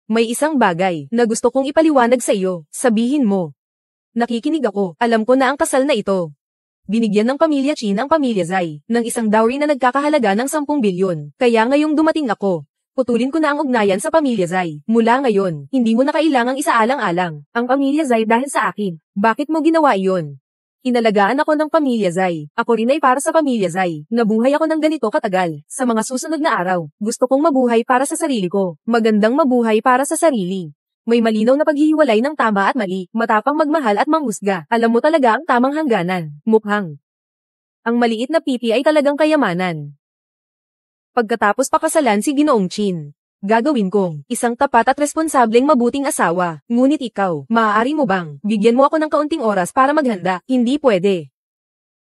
May isang bagay na gusto kong ipaliwanag sa iyo, sabihin mo. Nakikinig ako, alam ko na ang kasal na ito. Binigyan ng pamilya Chin ang pamilya Zai ng isang dowry na nagkakahalaga ng 10 bilyon. Kaya ngayong dumating ako, putulin ko na ang ugnayan sa pamilya Zai. Mula ngayon, hindi mo na kailangang isaalang-alang ang pamilya Zai dahil sa akin. Bakit mo ginawa iyon? Inalagaan ako ng pamilya Zai. Ako rin ay para sa pamilya Zai. Nabuhay ako ng ganito katagal. Sa mga susunod na araw, gusto kong mabuhay para sa sarili ko. Magandang mabuhay para sa sarili. May malinaw na paghihiwalay ng tama at mali, matapang magmahal at manghusga. Alam mo talaga ang tamang hangganan. Mukhang. Ang maliit na pipi ay talagang kayamanan. Pagkatapos pakasalan si Ginoong Chin. Gagawin kong isang tapat at responsableng mabuting asawa. Ngunit ikaw, maaari mo bang bigyan mo ako ng kaunting oras para maghanda? Hindi pwede.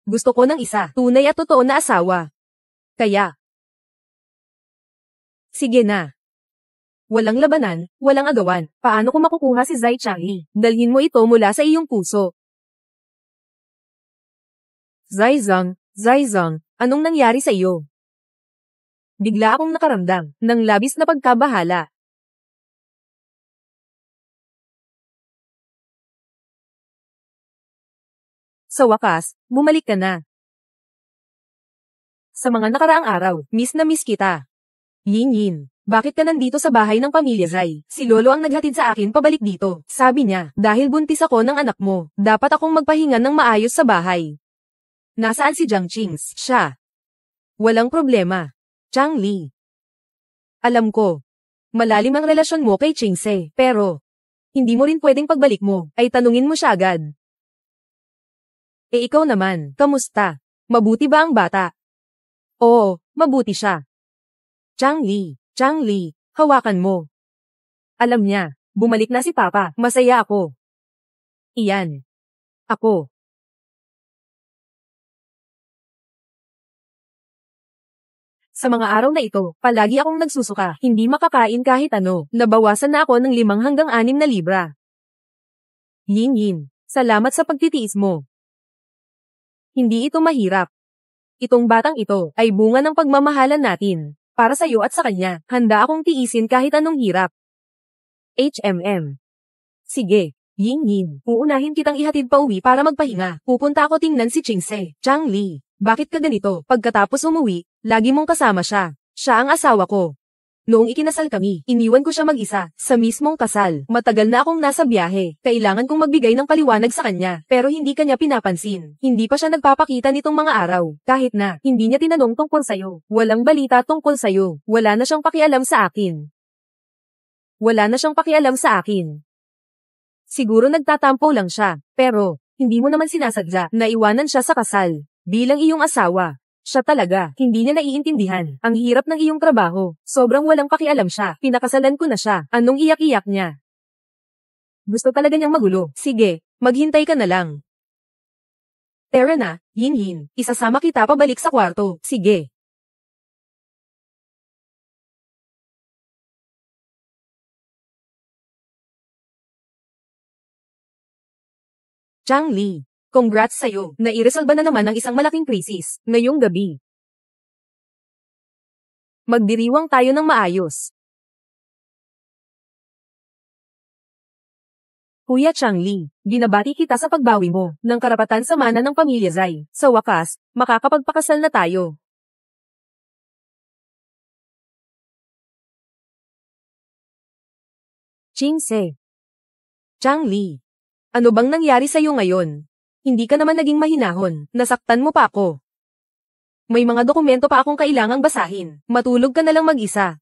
Gusto ko ng isa, tunay at totoo na asawa. Kaya. Sige na. Walang labanan, walang agawan. Paano ko makukuha si Zai Changli? Dalhin mo ito mula sa iyong puso. Zai Zong, anong nangyari sa iyo? Bigla akong nakaramdam ng labis na pagkabahala. Sa wakas, bumalik ka na. Sa mga nakaraang araw, miss na miss kita. Yin, bakit ka nandito sa bahay ng pamilya Zai? Si Lolo ang naghatid sa akin pabalik dito. Sabi niya, dahil buntis ako ng anak mo, dapat akong magpahinga ng maayos sa bahay. Nasaan si Jiang Qings? Siya. Walang problema. Changli. Alam ko. Malalim ang relasyon mo kay Qingse, pero hindi mo rin pwedeng pagbalik mo, ay tanungin mo siya agad. Ikaw naman, kamusta? Mabuti ba ang bata? Oo, mabuti siya. Changli, Hawakan mo. Alam niya, bumalik na si Papa, masaya ako. Iyan. Ako. Sa mga araw na ito, palagi akong nagsusuka, hindi makakain kahit ano. Nabawasan na ako ng 5 hanggang 6 na libra. Yin, salamat sa pagtitiis mo. Hindi ito mahirap. Itong batang ito ay bunga ng pagmamahalan natin. Para sa iyo at sa kanya, handa akong tiisin kahit anong hirap. HMM. Sige, Yin, uunahin kitang ihatid pa uwi para magpahinga. Pupunta ako tingnan si Chingse. Changli, bakit ka ganito? Pagkatapos umuwi, lagi mong kasama siya. Siya ang asawa ko. Noong ikinasal kami, iniwan ko siya mag-isa, sa mismong kasal. Matagal na akong nasa biyahe. Kailangan kong magbigay ng paliwanag sa kanya, pero hindi kanya pinapansin. Hindi pa siya nagpapakita nitong mga araw. Kahit na, hindi niya tinanong tungkol sa'yo. Walang balita tungkol sa'yo. Wala na siyang pakialam sa akin. Wala na siyang pakialam sa akin. Siguro nagtatampo lang siya, pero, hindi mo naman sinasadya na iwanan siya sa kasal. Bilang iyong asawa. Siya talaga, hindi niya naiintindihan. Ang hirap ng iyong trabaho. Sobrang walang pakialam siya. Pinakasalan ko na siya. Anong iyak-iyak niya? Gusto talaga niyang magulo. Sige, maghintay ka na lang. Tara na, Yin. Isasama kita pabalik sa kwarto. Sige. Changli, congrats sa'yo. Nairesolba na naman ang isang malaking krisis. Ngayong gabi. Magdiriwang tayo ng maayos. Kuya Changli, binabati kita sa pagbawi mo ng karapatan sa mana ng pamilya Zai. Sa wakas, makakapagpakasal na tayo. Chingse. Changli. Ano bang nangyari sa'yo ngayon? Hindi ka naman naging mahinahon, nasaktan mo pa ako. May mga dokumento pa akong kailangang basahin, matulog ka na lang mag-isa.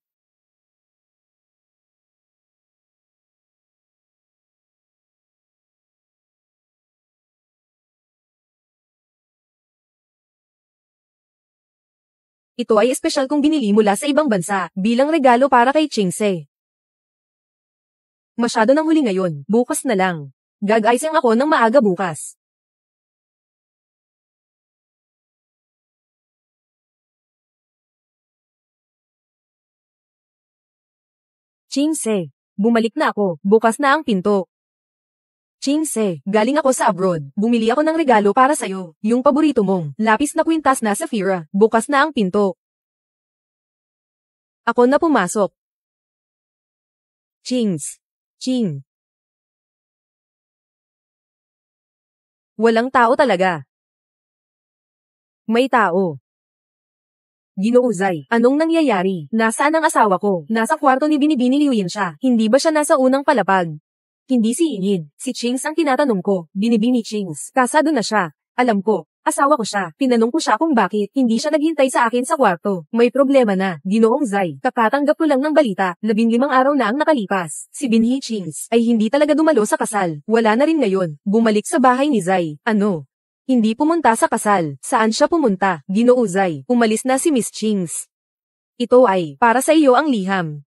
Ito ay espesyal kong binili mula sa ibang bansa, bilang regalo para kay Chingse. Masyado nang huli ngayon, bukas na lang. Gag-icing ako ng maaga bukas. Chingse, bumalik na ako, bukas na ang pinto. Chingse, galing ako sa abroad, bumili ako ng regalo para sa'yo, yung paborito mong, lapis na kwintas na Saphira, bukas na ang pinto. Ako na pumasok. Ching. Walang tao talaga. May tao. Ginoo Zai, anong nangyayari? Nasaan ang asawa ko? Nasa kwarto ni Binibini Liuyin siya. Hindi ba siya nasa unang palapag? Hindi si Yin. Si Chings ang tinatanong ko. Binibini Chings. Kasado na siya. Alam ko. Asawa ko siya. Tinanong ko siya kung bakit hindi siya naghintay sa akin sa kwarto. May problema na. Ginoong Zai. Kakatanggap ko lang ng balita. 15 araw na ang nakalipas. Si Binhi Chings ay hindi talaga dumalo sa kasal. Wala na rin ngayon. Bumalik sa bahay ni Zai. Ano? Hindi pumunta sa kasal. Saan siya pumunta? Ginoo Zai. Umalis na si Miss Chings. Ito ay para sa iyo ang liham.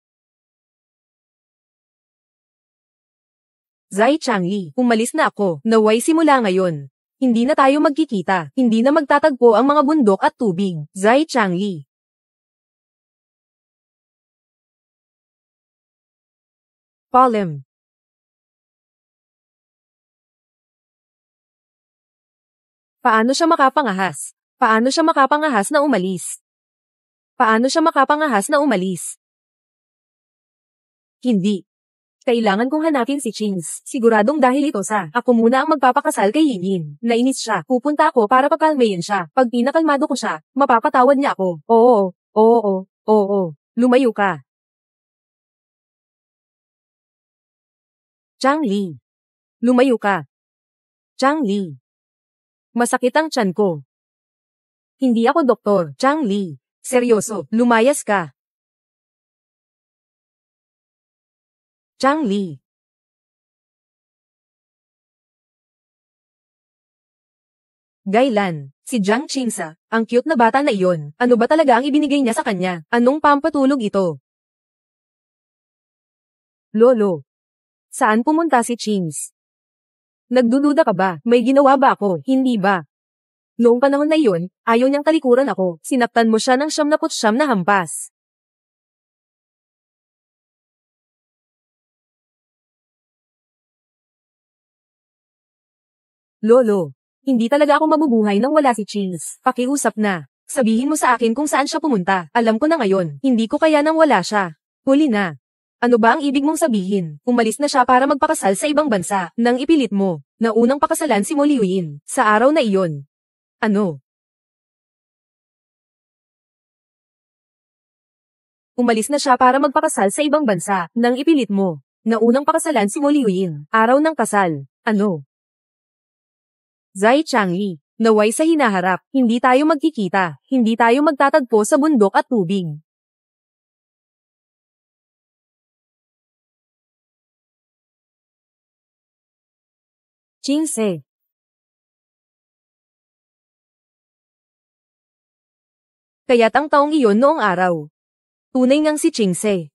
Zai Changli, umalis na ako. Naway simula ngayon. Hindi na tayo magkikita. Hindi na magtatagpo ang mga bundok at tubig. Zai Changli. Polem. Paano siya makapangahas? Paano siya makapangahas na umalis? Paano siya makapangahas na umalis? Hindi. Kailangan kong hanapin si Chings. Siguradong dahil ito sa ako muna ang magpapakasal kay Yin. Nainis siya. Pupunta ako para pakalmayin siya. Pag pinakalmado ko siya, mapapatawad niya ako. Oo. Lumayo ka. Changli. Lumayo ka. Changli. Masakit ang tiyan ko. Hindi ako doktor. Changli. Seryoso, lumayas ka. Changli. Gailan, si Jiang Qingsa, ang cute na bata na iyon. Ano ba talaga ang ibinigay niya sa kanya? Anong pampatulog ito? Lolo. Saan pumunta si Chings? Nagdududa ka ba? May ginawa ba ako? Hindi ba? Noong panahon na iyon, ayaw niyang talikuran ako. Sinaktan mo siya ng 79 na hampas. Lolo. Hindi talaga ako mabubuhay nang wala si Chings. Pakiusap na. Sabihin mo sa akin kung saan siya pumunta. Alam ko na ngayon. Hindi ko kaya nang wala siya. Huli na. Ano ba ang ibig mong sabihin? Umalis na siya para magpakasal sa ibang bansa. Nang ipilit mo, na unang pakasalan si Mo Liuyin, sa araw na iyon. Ano? Umalis na siya para magpakasal sa ibang bansa. Nang ipilit mo, na unang pakasalan si Mo Liuyin, araw ng kasal. Ano? Zai Changli, naway sa hinaharap, hindi tayo magkikita, hindi tayo magtatagpo sa bundok at tubig. Chingse. Kaya't ang taong iyon noong araw. Tunay ngang si Chingse.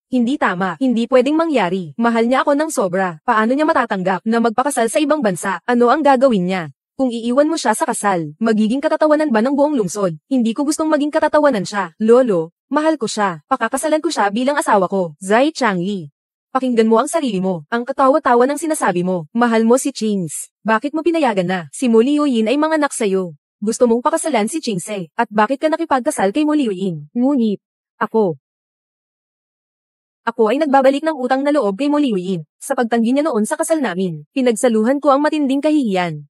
Hindi tama, hindi pwedeng mangyari. Mahal niya ako ng sobra. Paano niya matatanggap na magpakasal sa ibang bansa? Ano ang gagawin niya? Kung iiwan mo siya sa kasal, magiging katatawanan ba ng buong lungsod? Hindi ko gustong maging katatawanan siya. Lolo, mahal ko siya. Pakakasalan ko siya bilang asawa ko. Zai Changli. Pakinggan mo ang sarili mo. Ang katawa-tawa ng sinasabi mo. Mahal mo si Chings. Bakit mo pinayagan na? Si Mo Liuyin ay manganak sa'yo. Gusto mong pakasalan si Chingse. At bakit ka nakipagkasal kay Mo Liuyin? Ngunit, ako ay nagbabalik ng utang na loob kay Mo Liuyin. Sa pagtanggi niya noon sa kasal namin, pinagsaluhan ko ang matinding kahihiyan.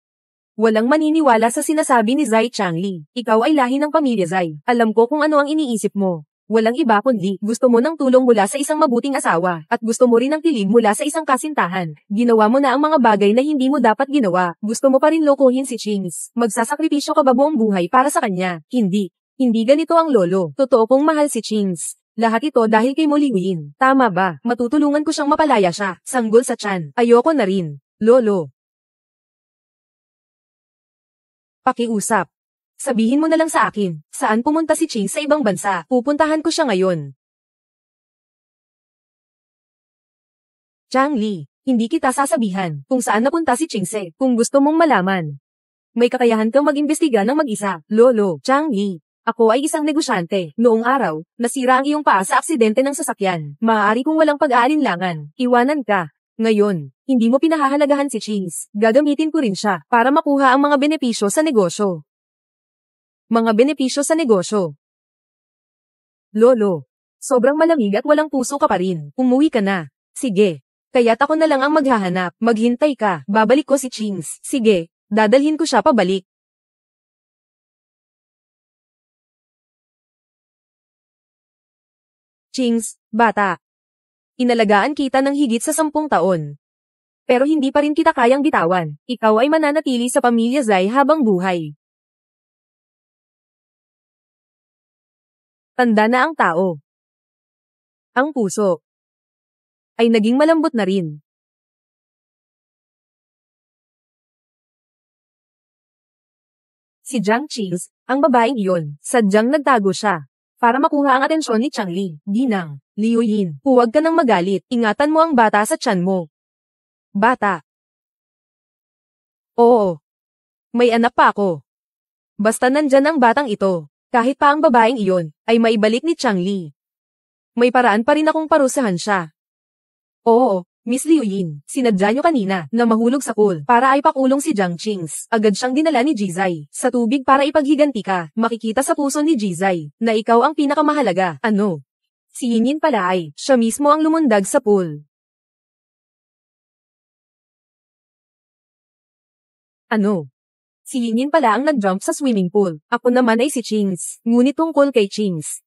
Walang maniniwala sa sinasabi ni Zai Changli. Ikaw ay lahi ng pamilya Zai. Alam ko kung ano ang iniisip mo. Walang iba kundi gusto mo ng tulong mula sa isang mabuting asawa at gusto mo rin ng kilig mula sa isang kasintahan. Ginawa mo na ang mga bagay na hindi mo dapat ginawa. Gusto mo pa rin lokohin si Chings. Magsasakripisyo ka ba buong buhay para sa kanya? Hindi. Hindi ganito ang lolo. Totoo kong mahal si Chings. Lahat ito dahil kay Mo Liuyin. Tama ba? Matutulungan ko siyang mapalaya siya. Sanggol sa tiyan. Ayoko na rin. Lolo. Pakiusap. Sabihin mo na lang sa akin, saan pumunta si Ching sa ibang bansa? Pupuntahan ko siya ngayon. Changli, hindi kita sasabihan kung saan napunta si Chingse kung gusto mong malaman. May kakayahan kang mag-imbestiga ng mag-isa. Lolo, Changli, ako ay isang negosyante. Noong araw, nasira ang iyong paa sa aksidente ng sasakyan. Maaari kung walang pag-aalinlangan, iwanan ka. Ngayon, hindi mo pinahahalagahan si Chings. Gagamitin ko rin siya para makuha ang mga benepisyo sa negosyo. Mga benepisyo sa negosyo. Lolo, sobrang malamig at walang puso ka pa rin. Umuwi ka na. Sige. Kaya't ako na lang ang maghahanap. Maghintay ka. Babalik ko si Chings. Sige, dadalhin ko siya pabalik. Chings, bata. Inalagaan kita ng higit sa 10 taon. Pero hindi pa rin kita kayang bitawan. Ikaw ay mananatili sa pamilya Zai habang buhay. Tanda na ang tao. Ang puso ay naging malambot na rin. Si Jiang Chings, ang babaeng iyon, sadyang nagtago siya. Para makuha ang atensyon ni Changli, Ginang, Liuyin, huwag ka nang magalit, ingatan mo ang bata sa tiyan mo. Bata. Oo. May anak pa ako. Basta nandyan ang batang ito, kahit pa ang babaeng iyon, ay maibalik ni Changli. May paraan pa rin akong parusahan siya. Oo, Miss Liuyin, sinadya niyo kanina na mahulog sa pool para ay pakulong si Jiang Chings. Agad siyang dinala ni Jizai sa tubig para ipaghiganti ka. Makikita sa puso ni Jizai na ikaw ang pinakamahalaga. Ano? Si Yinyin pala ay siya mismo ang lumundag sa pool. Ano? Si Yinyin pala ang nag-jump sa swimming pool. Ako naman ay si Chings. Ngunit tungkol kay Chings.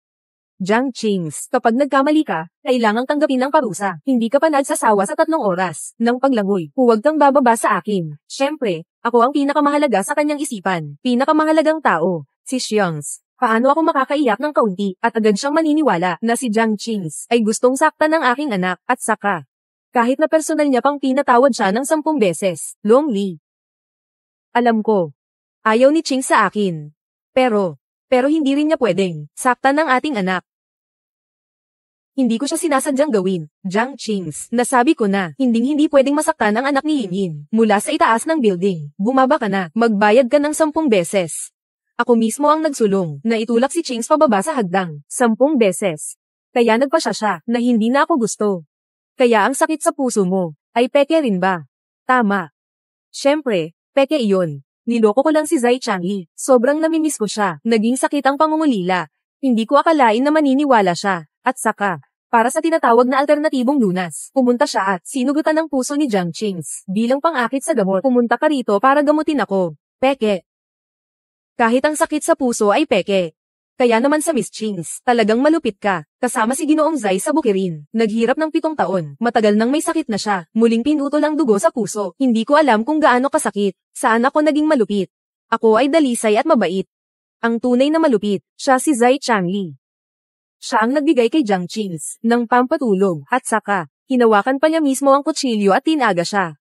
Jiang Chings, kapag nagkamali ka, kailangang tanggapin ang parusa. Hindi ka pa nagsasawa sa 3 oras ng paglangoy. Huwag kang bababa sa akin. Siyempre, ako ang pinakamahalaga sa kanyang isipan. Pinakamahalagang tao, si Xiangs. Paano ako makakaiyak ng kaunti at agad siyang maniniwala na si Jiang Chings ay gustong saktan ng aking anak at saka. Kahit na personal niya pang pinatawad siya ng 10 beses. Long Li. Alam ko. Ayaw ni Ching sa akin. Pero hindi rin niya pwedeng saktan ng ating anak. Hindi ko siya sinasadyang gawin. Jiang Qings, nasabi ko na, hindi pwedeng masaktan ang anak ni Yinyin. Mula sa itaas ng building, bumaba ka na, magbayad ka ng 10 beses. Ako mismo ang nagsulong, na itulak si Qings pababa sa hagdang. 10 beses. Kaya nagpasya siya, na hindi na ako gusto. Kaya ang sakit sa puso mo, ay peke rin ba? Tama. Siyempre, peke iyon. Niloko ko lang si Zai Changli. Sobrang namimiss ko siya. Naging sakit ang pangungulila. Hindi ko akalain na maniniwala siya. At saka, para sa tinatawag na alternatibong lunas, pumunta siya at sinugutan ng puso ni Jiang Qings. Bilang pang-akit sa gamot, pumunta ka rito para gamutin ako. Peke. Kahit ang sakit sa puso ay peke. Kaya naman sa Miss Qings, talagang malupit ka. Kasama si Ginoong Zai sa bukirin. Naghirap ng 7 taon. Matagal nang may sakit na siya. Muling pinutol ang dugo sa puso. Hindi ko alam kung gaano kasakit. Saan ako naging malupit? Ako ay dalisay at mabait. Ang tunay na malupit, siya si Zai Changli. Siya ang nagbigay kay Jiang Qings ng pampatulog at saka, hinawakan pa niya mismo ang kutsilyo at tinaga siya.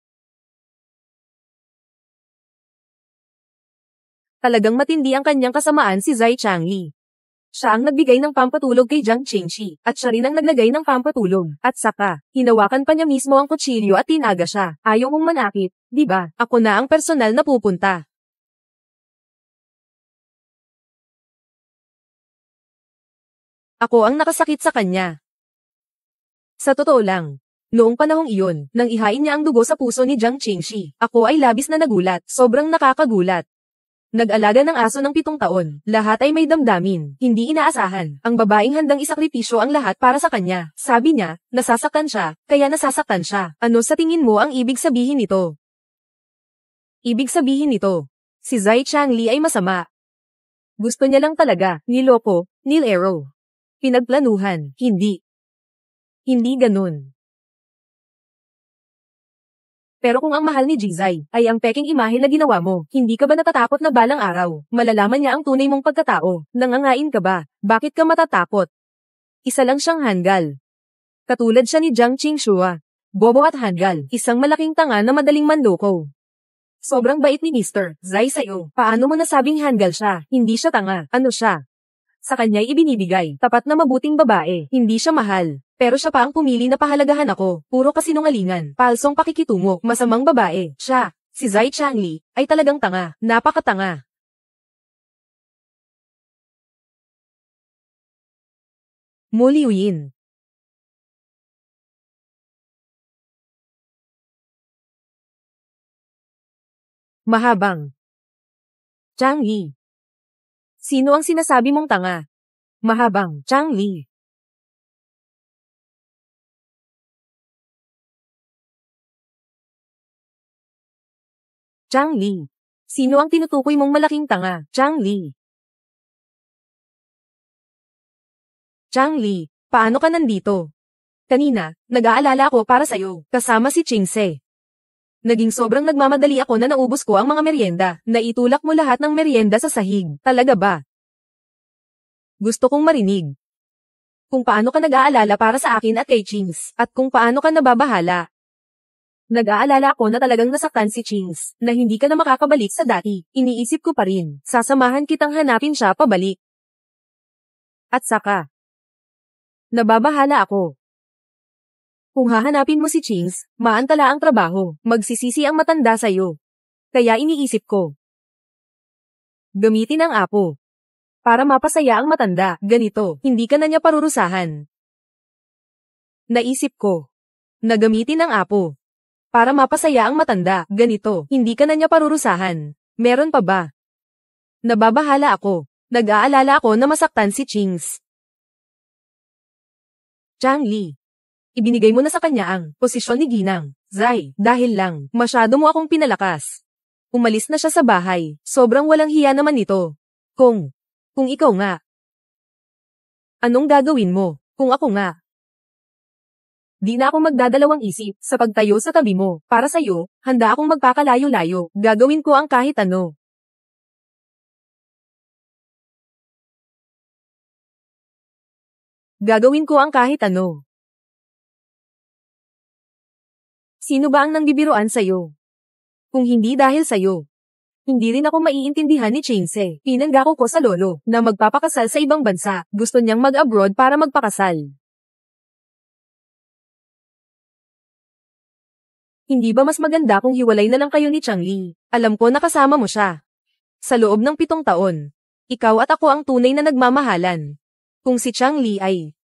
Talagang matindi ang kanyang kasamaan si Zai Changli. Siya ang nagbigay ng pampatulog kay Jiang Qingshi at siya rin ang naglagay ng pampatulog. At saka, hinawakan pa niya mismo ang kutsilyo at tinaga siya. Ayaw mong manakit, di ba? Ako na ang personal na pupunta. Ako ang nakasakit sa kanya. Sa totoo lang, noong panahong iyon, nang ihain niya ang dugo sa puso ni Jiang Qingshi, ako ay labis na nagulat, sobrang nakakagulat. Nag-alaga ng aso ng 7 taon, lahat ay may damdamin, hindi inaasahan, ang babaeng handang isakripisyo ang lahat para sa kanya. Sabi niya, nasasaktan siya, kaya nasasaktan siya. Ano sa tingin mo ang ibig sabihin nito? Ibig sabihin nito, si Zai Changli ay masama. Gusto niya lang talaga, niloko, nilero. Pinagplanuhan, hindi. Hindi ganun. Pero kung ang mahal ni Jizai ay ang peking imahe na ginawa mo, hindi ka ba natatakot na balang araw, malalaman niya ang tunay mong pagkatao? Nangangain ka ba? Bakit ka matatakot? Isa lang siyang hanggal. Katulad siya ni Jiang Qingshua. Bobo at hanggal, isang malaking tanga na madaling manloko. Sobrang bait ni Mr. Zai sa'yo. Paano mo nasabing hanggal siya? Hindi siya tanga. Ano siya? Sa kanya'y ibinibigay, tapat na mabuting babae, hindi siya mahal. Pero siya pa ang pumili na pahalagahan ako, puro kasinungalingan, palsong pakikitungo, masamang babae. Siya, si Zai Changli, ay talagang tanga, napakatanga. Mo Liuyin. Mahabang. Changli. Sino ang sinasabi mong tanga? Mahabang, Changli. Changli. Sino ang tinutukoy mong malaking tanga? Changli. Changli, paano ka nandito? Kanina, nag-aalala ako para sa'yo, kasama si Qingse. Naging sobrang nagmamadali ako na naubos ko ang mga merienda, naitulak mo lahat ng merienda sa sahig. Talaga ba? Gusto kong marinig. Kung paano ka nag-aalala para sa akin at kay Qings, at kung paano ka nababahala. Nag-aalala ako na talagang nasaktan si Qings, na hindi ka na makakabalik sa dati. Iniisip ko pa rin, sasamahan kitang hanapin siya pabalik. At saka, nababahala ako. Kung hahanapin mo si Qings, maantala ang trabaho, magsisisi ang matanda sa'yo. Kaya iniisip ko. Gamitin ang apo. Para mapasaya ang matanda, ganito, hindi ka na niya parurusahan. Naisip ko. Na gamitin ang apo. Para mapasaya ang matanda, ganito, hindi ka na niya parurusahan. Meron pa ba? Nababahala ako. Nag-aalala ako na masaktan si Qings. Changli. Ibinigay mo na sa kanya ang posisyon ni Ginang, Zai, dahil lang, masyado mo akong pinalakas. Umalis na siya sa bahay, sobrang walang hiya naman ito. Kung ikaw nga. Anong gagawin mo, kung ako nga? Di na ako magdadalawang isip, sa pagtayo sa tabi mo, para sa'yo, handa akong magpakalayo-layo, gagawin ko ang kahit ano. Gagawin ko ang kahit ano. Sino ba ang nangbibiruan sa'yo? Kung hindi dahil sa'yo. Hindi rin ako maiintindihan ni Qingse. Pinanggako ko sa lolo na magpapakasal sa ibang bansa. Gusto niyang mag-abroad para magpakasal. Hindi ba mas maganda kung hiwalay na lang kayo ni Changli? Alam ko nakasama mo siya. Sa loob ng 7 taon. Ikaw at ako ang tunay na nagmamahalan. Kung si Changli ay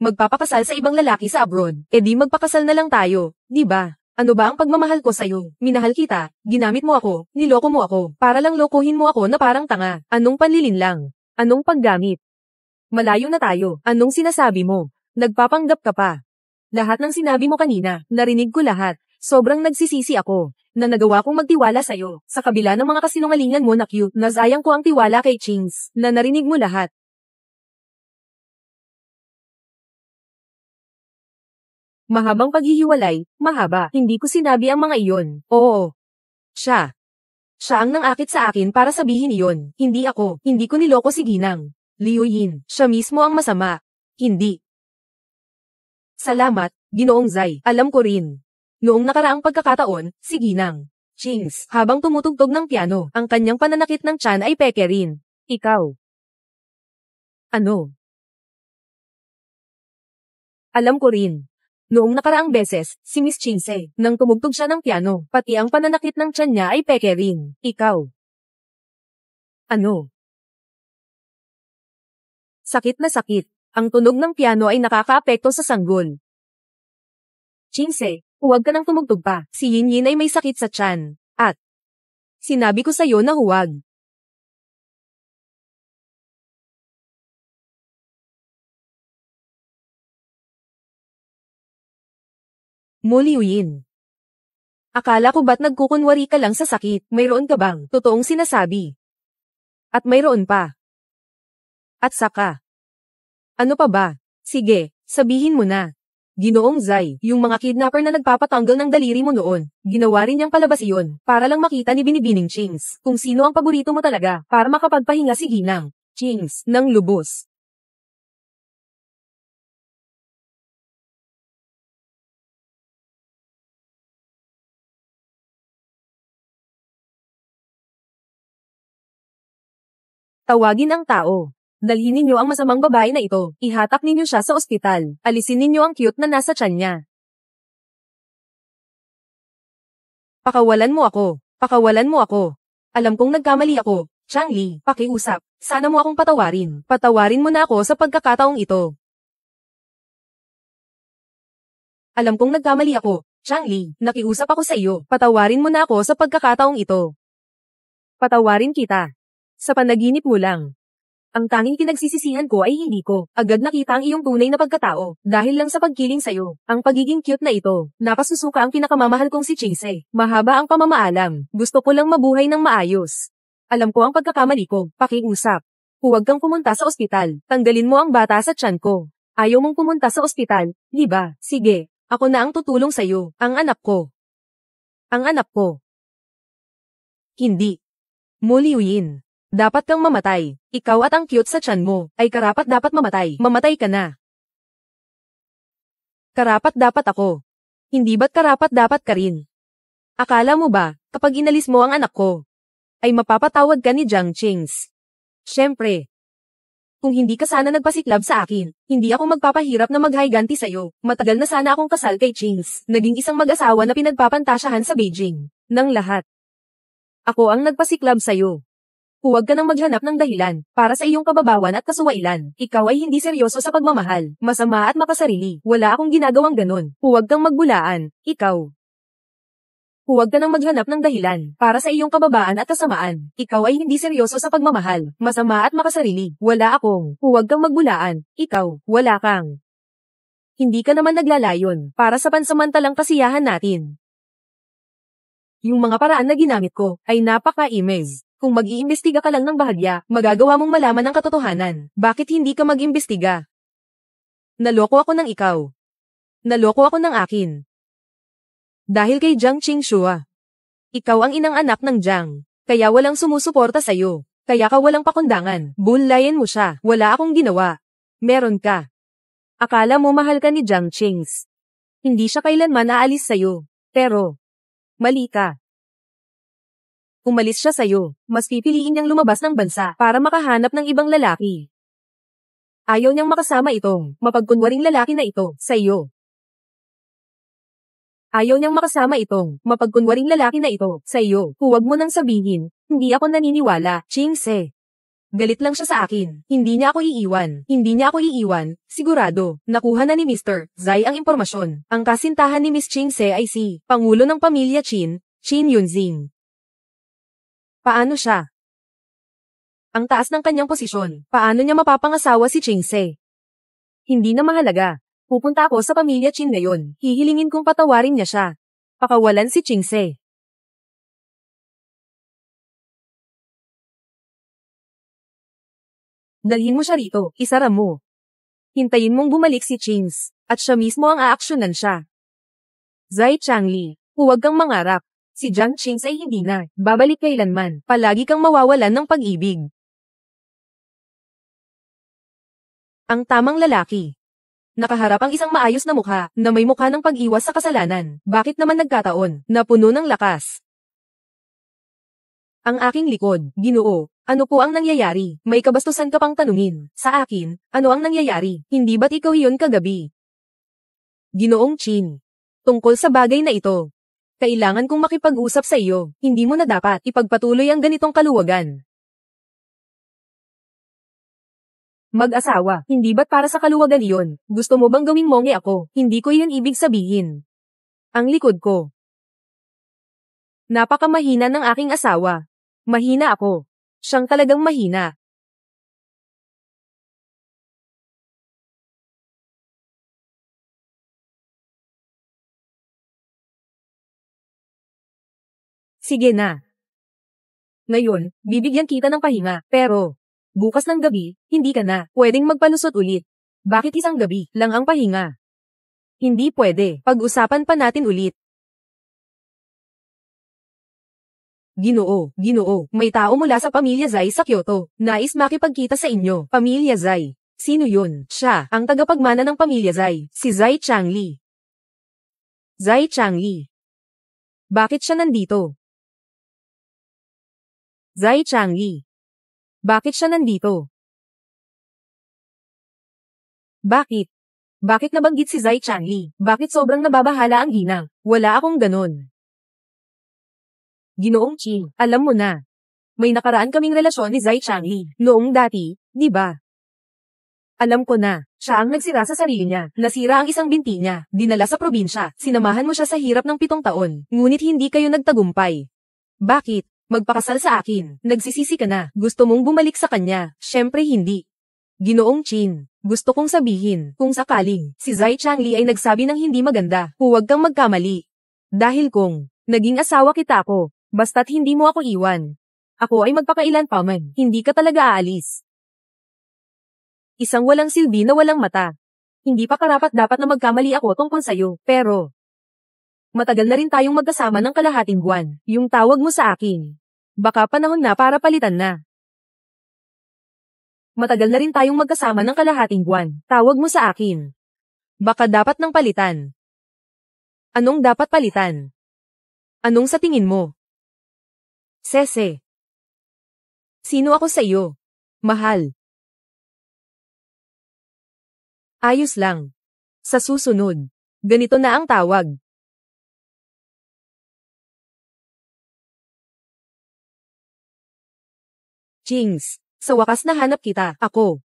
magpapakasal sa ibang lalaki sa abroad, edi magpakasal na lang tayo, di ba? Ano ba ang pagmamahal ko sa'yo? Minahal kita, ginamit mo ako, niloko mo ako, para lang lokohin mo ako na parang tanga. Anong panlilin lang? Anong paggamit? Malayo na tayo. Anong sinasabi mo? Nagpapanggap ka pa. Lahat ng sinabi mo kanina, narinig ko lahat. Sobrang nagsisisi ako, na nagawa kong magtiwala sa'yo. Sa kabila ng mga kasinungalingan mo na cute, nasayang ko ang tiwala kay Chings, na narinig mo lahat. Mahabang paghihiwalay, mahaba. Hindi ko sinabi ang mga iyon. Oo. Siya. Siya ang nangakit sa akin para sabihin iyon. Hindi ako. Hindi ko niloko si Ginang. Liu Yin. Siya mismo ang masama. Hindi. Salamat, Ginoong Zai. Alam ko rin. Noong nakaraang pagkakataon, si Ginang Chings, habang tumutugtog ng piano, ang kanyang pananakit ng tiyan ay peke rin. Ikaw. Ano? Alam ko rin. Noong nakaraang beses, si Miss Chingse, nang tumugtog siya ng piano, pati ang pananakit ng tiyan niya ay peke rin. Ikaw. Ano? Sakit na sakit. Ang tunog ng piano ay nakakaapekto sa sanggol. Chingse, huwag ka nang tumugtog pa. Si Yin Yin ay may sakit sa tiyan. At sinabi ko sa'yo na huwag. Mo Liu Yin. Akala ko ba't nagkukunwari ka lang sa sakit? Mayroon ka bang totoong sinasabi? At mayroon pa. At saka. Ano pa ba? Sige, sabihin mo na. Ginoong Zai, yung mga kidnapper na nagpapatanggal ng daliri mo noon, ginawa rin niyang palabas iyon, para lang makita ni Binibining Chings, kung sino ang paborito mo talaga, para makapagpahinga si Ginang Chings, ng lubos. Tawagin ang tao. Dalhin ninyo ang masamang babae na ito, ihatak ninyo siya sa ospital, alisin ninyo ang cute na nasa tiyan niya. Pakawalan mo ako. Pakawalan mo ako. Alam kong nagkamali ako. Changli, pakiusap. Sana mo akong patawarin. Patawarin mo na ako sa pagkakataong ito. Alam kong nagkamali ako. Changli, nakiusap ako sa iyo. Patawarin mo na ako sa pagkakataong ito. Patawarin kita. Sa panaginip mo lang. Ang tanging pinagsisisihan ko ay hindi ko agad nakita ang iyong tunay na pagkatao dahil lang sa pagkiling sa'yo. Ang pagiging cute na ito, nakasusuka ang pinakamamahal kong si Chase. Mahaba ang pamamaalam, gusto ko lang mabuhay ng maayos. Alam ko ang pagkakamali ko, pakiusap. Huwag kang pumunta sa ospital, tanggalin mo ang bata sa tiyan ko. Ayaw mong pumunta sa ospital, di ba? Sige, ako na ang tutulong sa'yo, ang anak ko. Ang anak ko. Hindi. Muliuin. Dapat kang mamatay. Ikaw at ang cute sa tiyan mo, ay karapat dapat mamatay. Mamatay ka na. Karapat dapat ako. Hindi ba't karapat dapat ka rin? Akala mo ba, kapag inalis mo ang anak ko, ay mapapatawad ka ni Jiang Chings? Siyempre. Kung hindi ka sana nagpasiklab sa akin, hindi ako magpapahirap na maghayganti sa'yo. Matagal na sana akong kasal kay Chings. Naging isang mag-asawa na pinagpapantasyahan sa Beijing. Nang lahat. Ako ang nagpasiklab sa'yo. Huwag ka nang maghanap ng dahilan para sa iyong kababawan at kasuwailan. Ikaw ay hindi seryoso sa pagmamahal, masama at makasarili. Wala akong ginagawang ganon. Huwag kang magbulaan, ikaw. Huwag ka nang maghanap ng dahilan para sa iyong kababaan at kasamaan. Ikaw ay hindi seryoso sa pagmamahal, masama at makasarili. Wala akong. Huwag kang magbulaan, ikaw. Wala kang. Hindi ka naman naglalayon para sa pansamantalang kasiyahan natin. Yung mga paraan na ginamit ko ay napaka-imez. Kung mag-iimbestiga ka lang ng bahagya, magagawa mong malaman ang katotohanan. Bakit hindi ka mag-imbestiga? Naloko ako ng ikaw. Naloko ako ng akin. Dahil kay Jiang Qingxua. Ikaw ang inang anak ng Jiang. Kaya walang sumusuporta sa'yo. Kaya ka walang pakundangan. Bunlayan mo siya. Wala akong ginawa. Meron ka. Akala mo mahal ka ni Jiang Qings. Hindi siya kailanman aalis sa'yo. Pero, mali ka. Umalis siya sa'yo, mas pipiliin niyang lumabas ng bansa para makahanap ng ibang lalaki. Ayaw niyang makasama itong mapagkunwaring lalaki na ito sa iyo. Ayaw niyang makasama itong mapagkunwaring lalaki na ito sa iyo. Huwag mo nang sabihin, hindi ako naniniwala, Chingse. Galit lang siya sa akin. Hindi niya ako iiwan. Hindi niya ako iiwan. Sigurado, nakuha na ni Mr. Zai ang impormasyon. Ang kasintahan ni Miss Chingse ay si Pangulo ng Pamilya Chin, Chin Yunzing. Paano siya? Ang taas ng kanyang posisyon. Paano niya mapapangasawa si Chingse? Hindi na mahalaga. Pupunta ako sa Pamilya Chin ngayon. Hihilingin kong patawarin niya siya. Pakawalan si Chingse. Dalhin mo siya rito, isara mo. Hintayin mong bumalik si Chings, at siya mismo ang aaksyonan siya. Zai Changli, huwag kang mangarap. Si Jiang Chings ay hindi na babalik kailanman. Palagi kang mawawalan ng pag-ibig. Ang tamang lalaki. Nakaharap ang isang maayos na mukha, na may mukha ng pag-iwas sa kasalanan. Bakit naman nagkataon, na puno ng lakas? Ang aking likod, Ginoo, ano po ang nangyayari? May kabastusan ka pang tanungin. Sa akin, ano ang nangyayari? Hindi ba't ikaw iyon kagabi? Ginoong Chin. Tungkol sa bagay na ito. Kailangan kong makipag-usap sa iyo. Hindi mo na dapat ipagpatuloy ang ganitong kaluwagan. Mag-asawa, hindi ba't para sa kaluwagan iyon? Gusto mo bang gawing monge ako? Hindi ko iyon ibig sabihin. Ang likod ko. Napakamahina ng aking asawa. Mahina ako. Siyang talagang mahina. Sige na. Ngayon, bibigyan kita ng pahinga, pero bukas ng gabi, hindi ka na pwedeng magpalusot ulit. Bakit isang gabi lang ang pahinga? Hindi pwede. Pag-usapan pa natin ulit. Ginoo, may tao mula sa Pamilya Zai sa Kyoto. Nais makipagkita sa inyo. Pamilya Zai. Sino yun? Siya, ang tagapagmana ng Pamilya Zai. Si Zai Changli. Zai Changli. Bakit siya nandito? Zai Changli. Bakit siya nandito? Bakit? Bakit nabanggit si Zai Changli? Bakit sobrang nababahala ang ginang? Wala akong ganon. Ginoong Ching, alam mo na. May nakaraan kaming relasyon ni Zai Changli. Noong dati, di ba? Alam ko na, siya ang nagsira sa sarili niya. Nasira ang isang binti niya. Dinala sa probinsya. Sinamahan mo siya sa hirap ng 7 taon. Ngunit hindi kayo nagtagumpay. Bakit? Magpakasal sa akin. Nagsisisi ka na. Gusto mong bumalik sa kanya. Syempre hindi. Ginoong Chin, gusto kong sabihin, kung sakaling, si Zai Changli ay nagsabi ng hindi maganda, huwag kang magkamali. Dahil kung, naging asawa kita ako, basta't hindi mo ako iwan. Ako ay magpakailan pa man, hindi ka talaga aalis. Isang walang silbi na walang mata. Hindi pa karapat dapat na magkamali ako tungkol sa'yo, pero matagal na rin tayong magkasama ng kalahating buwan, yung tawag mo sa akin. Baka panahon na para palitan na. Matagal na rin tayong magkasama ng kalahating buwan, tawag mo sa akin. Baka dapat nang palitan. Anong dapat palitan? Anong sa tingin mo? Sese. Sino ako sa iyo? Mahal. Ayos lang. Sa susunod, ganito na ang tawag. Chings, sa wakas nahanap kita, ako.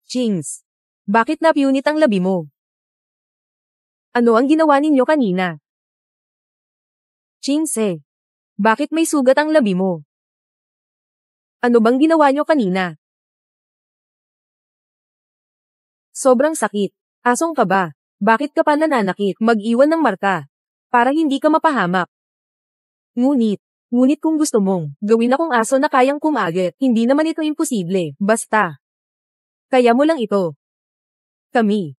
Chings, bakit napiunit ang labi mo? Ano ang ginawa ninyo kanina? Chingse, bakit may sugat ang labi mo? Ano bang ginawa nyo kanina? Sobrang sakit. Asong ka ba? Bakit ka pa nananakit? Mag-iwan ng marka. Para hindi ka mapahamak. Ngunit kung gusto mong gawin akong aso na kayang kumagit, hindi naman ito imposible. Basta. Kaya mo lang ito. Kami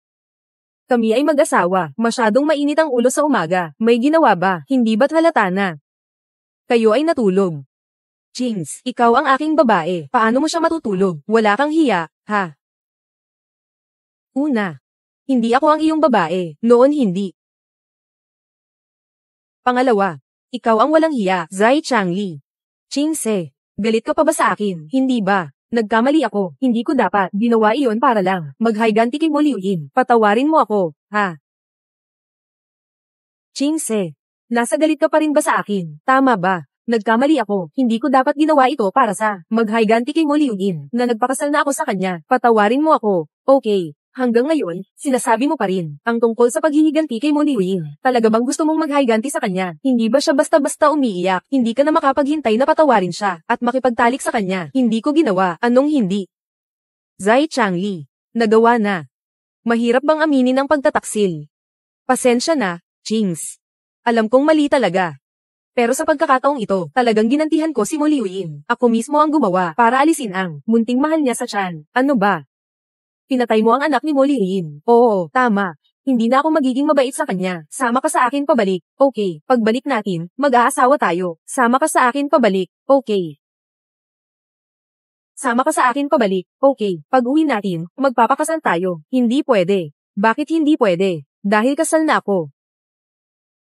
ay mag-asawa. Masyadong mainit ang ulo sa umaga. May ginawa ba? Hindi ba't halata na? Kayo ay natulog. Chings, ikaw ang aking babae. Paano mo siya matutulog? Wala kang hiya, ha? Una, hindi ako ang iyong babae. Noon hindi. Pangalawa, ikaw ang walang hiya, Zai Changli. Chingse, galit ka pa ba sa akin? Hindi ba? Nagkamali ako, hindi ko dapat, ginawa iyon para lang, maghiganti kay mo Liuyin, patawarin mo ako, ha? Chingse, nasa galit ka pa rin ba sa akin? Tama ba? Nagkamali ako, hindi ko dapat ginawa ito para sa maghiganti kay Mo Liuyin na nagpakasal na ako sa kanya. Patawarin mo ako, okay? Hanggang ngayon, sinasabi mo pa rin ang tungkol sa paghihiganti kay Mo Liuyin. Talaga bang gusto mong maghiganti sa kanya? Hindi ba siya basta-basta umiiyak? Hindi ka na makapaghintay na patawarin siya at makipagtalik sa kanya? Hindi ko ginawa. Anong hindi? Zai Changli, nagawa na. Mahirap bang aminin ang pagtataksil? Pasensya na, Chings. Alam kong mali talaga. Pero sa pagkakataong ito, talagang ginantihan ko si Mo Liuyin. Ako mismo ang gumawa para alisin ang munting mahal niya sa tiyan. Ano ba? Pinatay mo ang anak ni Mo Liuyin. Oo, tama. Hindi na ako magiging mabait sa kanya. Sama ka sa akin pabalik. Okay, pagbalik natin, mag-aasawa tayo. Sama ka sa akin pabalik. Okay. Sama ka sa akin pabalik. Okay, pag-uwi natin, magpapakasal tayo. Hindi pwede. Bakit hindi pwede? Dahil kasal na ako.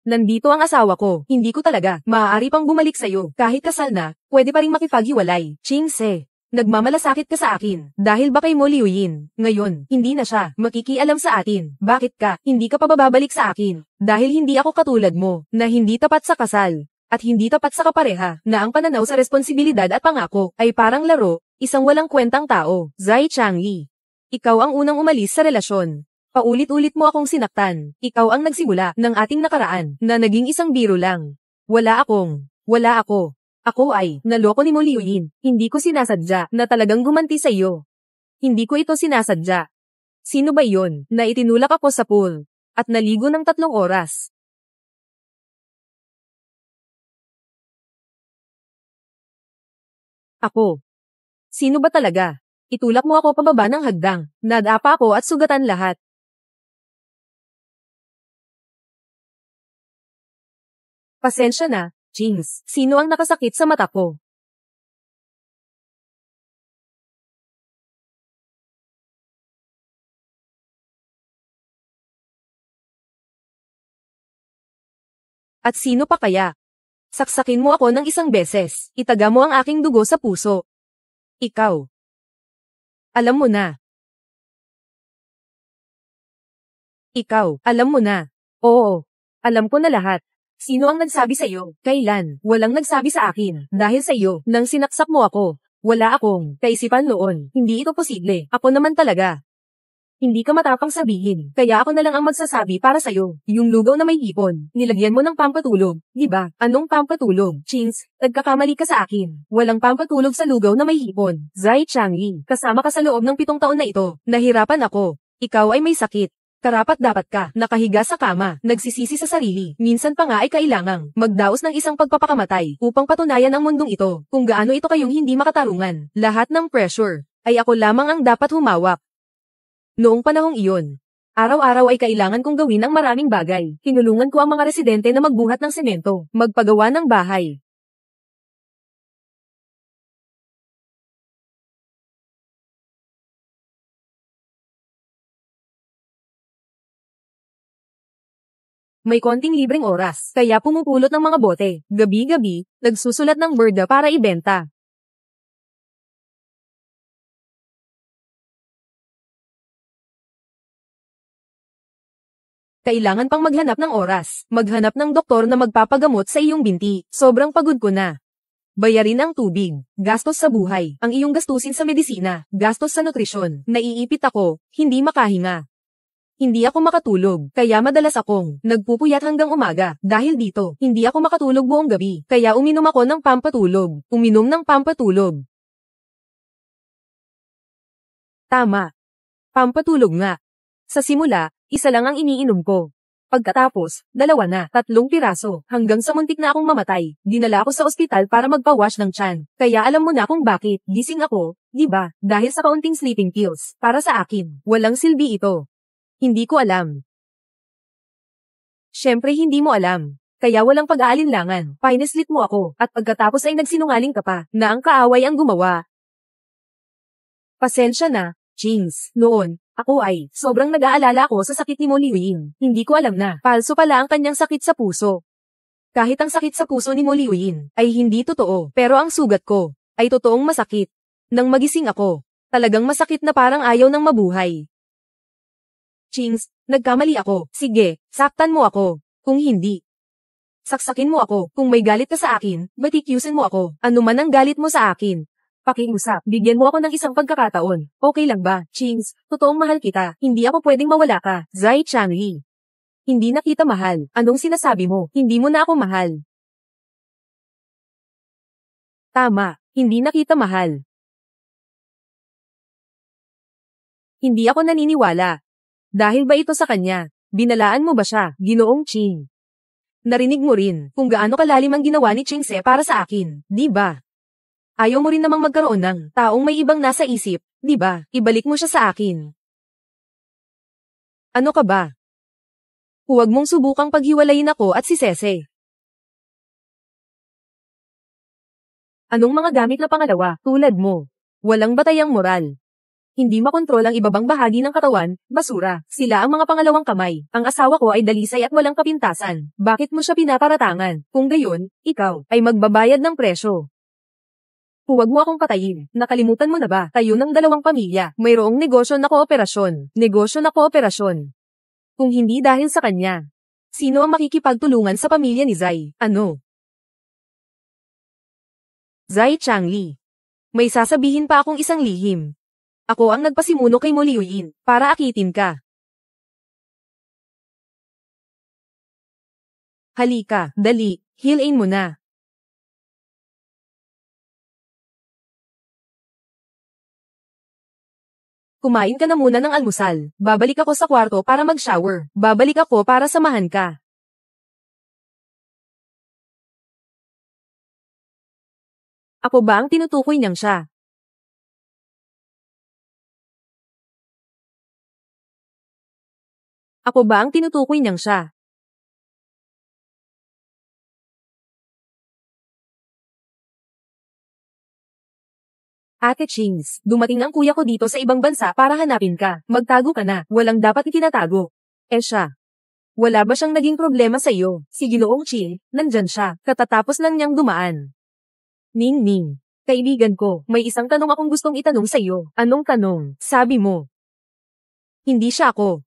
Nandito ang asawa ko, hindi ko talaga maaari pang bumalik sa'yo. Kahit kasal na, pwede pa rin makipaghiwalay. Chingse, nagmamalasakit ka sa akin dahil ba kay Mo Liuyin. Ngayon, hindi na siya makikialam sa atin. Bakit ka, hindi ka pa babalik sa akin? Dahil hindi ako katulad mo, na hindi tapat sa kasal, at hindi tapat sa kapareha, na ang pananaw sa responsibilidad at pangako ay parang laro, isang walang kwentang tao. Zai Changli, ikaw ang unang umalis sa relasyon. Paulit-ulit mo akong sinaktan. Ikaw ang nagsimula ng ating nakaraan na naging isang biro lang. Wala ako. Ako ay naloko ni Mo Liuyin. Hindi ko sinasadya na talagang gumanti sa iyo. Hindi ko ito sinasadya. Sino ba yon na itinulak ako sa pool at naligo ng 3 oras? Ako. Sino ba talaga? Itulak mo ako pababa ng hagdang. Nadapa ako at sugatan lahat. Pasensya na, Chings. Sino ang nakasakit sa mata ko? At sino pa kaya? Saksakin mo ako ng isang beses. Itaga mo ang aking dugo sa puso. Ikaw. Alam mo na. Ikaw. Alam mo na. Oo. Alam ko na lahat. Sino ang nagsabi sa iyo? Kailan? Walang nagsabi sa akin. Dahil sa iyo, nang sinaksak mo ako. Wala akong kaisipan noon. Hindi ito posible. Ako naman talaga. Hindi ka matapang sabihin. Kaya ako na lang ang magsasabi para sa'yo. Yung lugaw na may hipon, nilagyan mo ng pampatulog. Di ba? Anong pampatulog? Chings, nagkakamali ka sa akin. Walang pampatulog sa lugaw na may hipon. Zai Changli, kasama ka sa loob ng 7 taon na ito. Nahirapan ako. Ikaw ay may sakit. Karapat-dapat ka, nakahiga sa kama, nagsisisi sa sarili. Minsan pa nga ay kailangang magdaos ng isang pagpapakamatay upang patunayan ang mundong ito kung gaano ito kayong hindi makatarungan. Lahat ng pressure ay ako lamang ang dapat humawak. Noong panahong iyon, araw-araw ay kailangan kong gawin ang maraming bagay. Tinulungan ko ang mga residente na magbuhat ng semento, magpagawa ng bahay. May konting libreng oras, kaya pumupulot ng mga bote. Gabi-gabi, nagsusulat ng berda para ibenta. Kailangan pang maghanap ng oras, maghanap ng doktor na magpapagamot sa iyong binti. Sobrang pagod ko na. Bayarin ang tubig, gastos sa buhay, ang iyong gastusin sa medisina, gastos sa nutrisyon. Naiipit ako, hindi makahinga. Hindi ako makatulog, kaya madalas akong nagpupuyat hanggang umaga. Dahil dito, hindi ako makatulog buong gabi, kaya uminom ako ng pampatulog. Uminom ng pampatulog. Tama. Pampatulog nga. Sa simula, isa lang ang iniinom ko. Pagkatapos, 2 na, 3 piraso, hanggang sa muntik na akong mamatay. Dinala ako sa ospital para magpa-wash ng tiyan. Kaya alam mo na kung bakit, gising ako, di ba? Dahil sa kaunting sleeping pills. Para sa akin, walang silbi ito. Hindi ko alam. Siyempre hindi mo alam. Kaya walang pag-aalinlangan. Pineslit mo ako, at pagkatapos ay nagsinungaling ka pa, na ang kaaway ang gumawa. Pasensya na, Chings. Noon, ako ay, sobrang nag-aalala ako sa sakit ni Mo Liuyin. Hindi ko alam na, palso pala ang kanyang sakit sa puso. Kahit ang sakit sa puso ni Mo Liuyin, ay hindi totoo. Pero ang sugat ko, ay totoong masakit. Nang magising ako, talagang masakit na parang ayaw ng mabuhay. Chings, nagkamali ako. Sige, saktan mo ako. Kung hindi, saksakin mo ako. Kung may galit ka sa akin, batikyusin mo ako. Ano man ang galit mo sa akin. Pakiusap, bigyan mo ako ng isang pagkakataon. Okay lang ba, Chings? Totoong mahal kita. Hindi ako pwedeng mawala ka. Zai Changli. Hindi na kita mahal. Anong sinasabi mo? Hindi mo na ako mahal. Tama, hindi na kita mahal. Hindi ako naniniwala. Dahil ba ito sa kanya? Binalaan mo ba siya, Ginoong Ching? Narinig mo rin kung gaano kalalim ang ginawa ni Chingse para sa akin, di ba? Ayaw mo rin namang magkaroon ng taong may ibang nasa isip, di ba? Ibalik mo siya sa akin. Ano ka ba? Huwag mong subukang paghiwalayin ako at si Sese. Anong mga gamit na pangalawa, tulad mo? Walang batayang moral. Hindi makontrol ang ibabang bahagi ng katawan, basura. Sila ang mga pangalawang kamay. Ang asawa ko ay dalisay at walang kapintasan. Bakit mo siya pinaparatangan? Kung gayon, ikaw ay magbabayad ng presyo. Huwag mo akong patayin. Nakalimutan mo na ba? Tayo ng dalawang pamilya. Mayroong negosyo na kooperasyon. Negosyo na kooperasyon. Kung hindi dahil sa kanya, sino ang makikipagtulungan sa pamilya ni Zai? Ano? Zai Changli. May sasabihin pa akong isang lihim. Ako ang nagpasimuno kay Mo Liuyin, para akitin ka. Halika, dali, heal-in mo na. Kumain ka na muna ng almusal. Babalik ako sa kwarto para mag-shower. Babalik ako para samahan ka. Ako ba ang tinutukoy niyang siya? Ako ba ang tinutukoy niyang siya? Ate Chings, dumating ang kuya ko dito sa ibang bansa para hanapin ka. Magtago ka na. Walang dapat itinatago. Siya. Wala ba siyang naging problema sa iyo? Si Ginoong Ching, nandyan siya. Katatapos lang niyang dumaan. Ning Ning. Kaibigan ko, may isang tanong akong gustong itanong sa iyo. Anong tanong? Sabi mo. Hindi siya ako.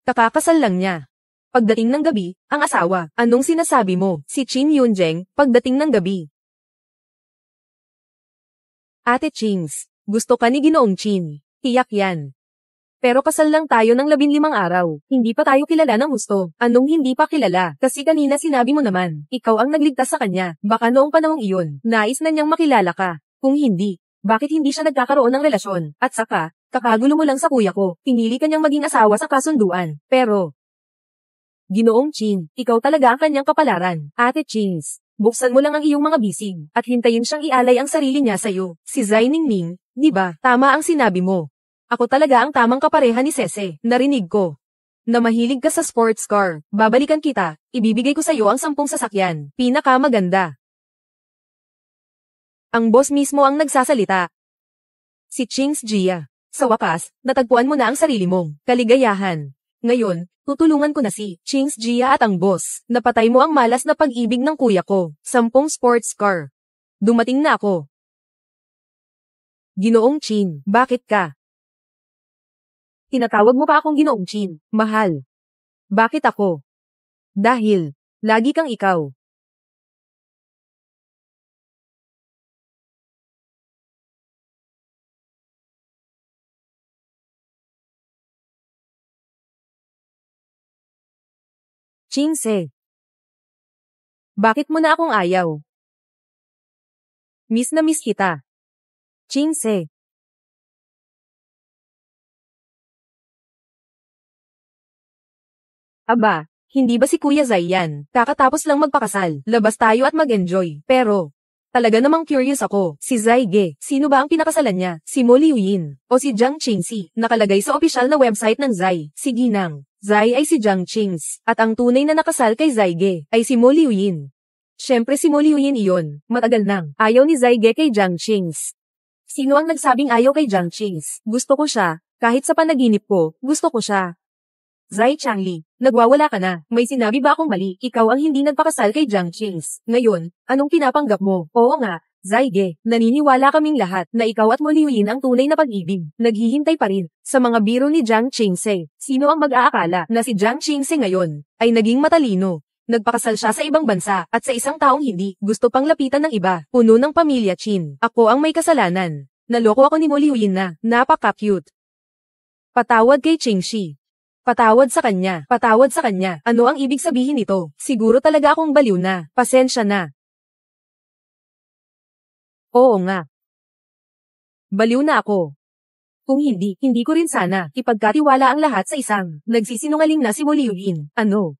Kakakasal lang niya. Pagdating ng gabi, ang asawa. Anong sinasabi mo? Si Chin Yunjeng, pagdating ng gabi. Ate Chings, gusto ka ni Ginoong Chin. Tiyak yan. Pero kasal lang tayo ng 15 araw. Hindi pa tayo kilala ng gusto. Anong hindi pa kilala? Kasi kanina sinabi mo naman, ikaw ang nagligtas sa kanya. Baka noong panahong iyon, nais na niyang makilala ka. Kung hindi, bakit hindi siya nagkakaroon ng relasyon? At saka, kakagulo mo lang sa kuya ko. Pinili ka niyang maging asawa sa kasunduan. Pero, Ginoong Chin, ikaw talaga ang kanyang kapalaran. Ate Chings, buksan mo lang ang iyong mga bisig, at hintayin siyang ialay ang sarili niya sa'yo. Si Zai Ningning, di ba? Tama ang sinabi mo. Ako talaga ang tamang kapareha ni Sese. Narinig ko na mahilig ka sa sports car. Babalikan kita. Ibibigay ko sa'yo ang 10 sasakyan. Pinakamaganda. Ang boss mismo ang nagsasalita. Si Chings Jia. Sa wakas, natagpuan mo na ang sarili mong kaligayahan. Ngayon, tutulungan ko na si Chings Jia at ang boss. Napatay mo ang malas na pag-ibig ng kuya ko. 10 sports car. Dumating na ako. Ginoong Chin, bakit ka? Tinatawag mo pa akong Ginoong Chin, mahal. Bakit ako? Dahil, lagi kang ikaw. Chingse. Bakit mo na akong ayaw? Miss na miss kita. Chingse. Aba, hindi ba si Kuya Zai yan? Kakatapos lang magpakasal. Labas tayo at mag-enjoy. Pero, talaga namang curious ako. Si Zai Ge, sino ba ang pinakasalan niya? Si Mo Liuyin o si Jiang Qingxi? Nakalagay sa opisyal na website ng Zai. Si Ginang. Zai ay si Jiang Qings. At ang tunay na nakasal kay Zai Ge ay si Mo Liuyin. Siyempre si Mo Liuyin iyon. Matagal nang ayaw ni Zai Ge kay Jiang Qings. Sino ang nagsabing ayaw kay Jiang Qings? Gusto ko siya. Kahit sa panaginip ko, gusto ko siya. Zai Changli, nagwawala ka na. May sinabi ba akong mali? Ikaw ang hindi nagpakasal kay Jiang Qings. Ngayon, anong pinapanggap mo? Oo nga, Zaige, naniniwala kaming lahat na ikaw at Mo Liuyin ang tunay na pag-ibig. Naghihintay pa rin. Sa mga biro ni Jiang Qingse, sino ang mag-aakala na si Jiang Qingse ngayon ay naging matalino? Nagpakasal siya sa ibang bansa at sa isang taong hindi gusto pang lapitan ng iba, puno ng pamilya Qin. Ako ang may kasalanan. Naloko ako ni Mo Liuyin na, napaka-cute. Patawad kay Qingshi. Patawad sa kanya. Patawad sa kanya. Ano ang ibig sabihin nito? Siguro talaga akong baliw na. Pasensya na. Oo nga. Baliw na ako. Kung hindi, hindi ko rin sana ipagkatiwala ang lahat sa isang nagsisinungaling na si Mo Liuyin. Ano?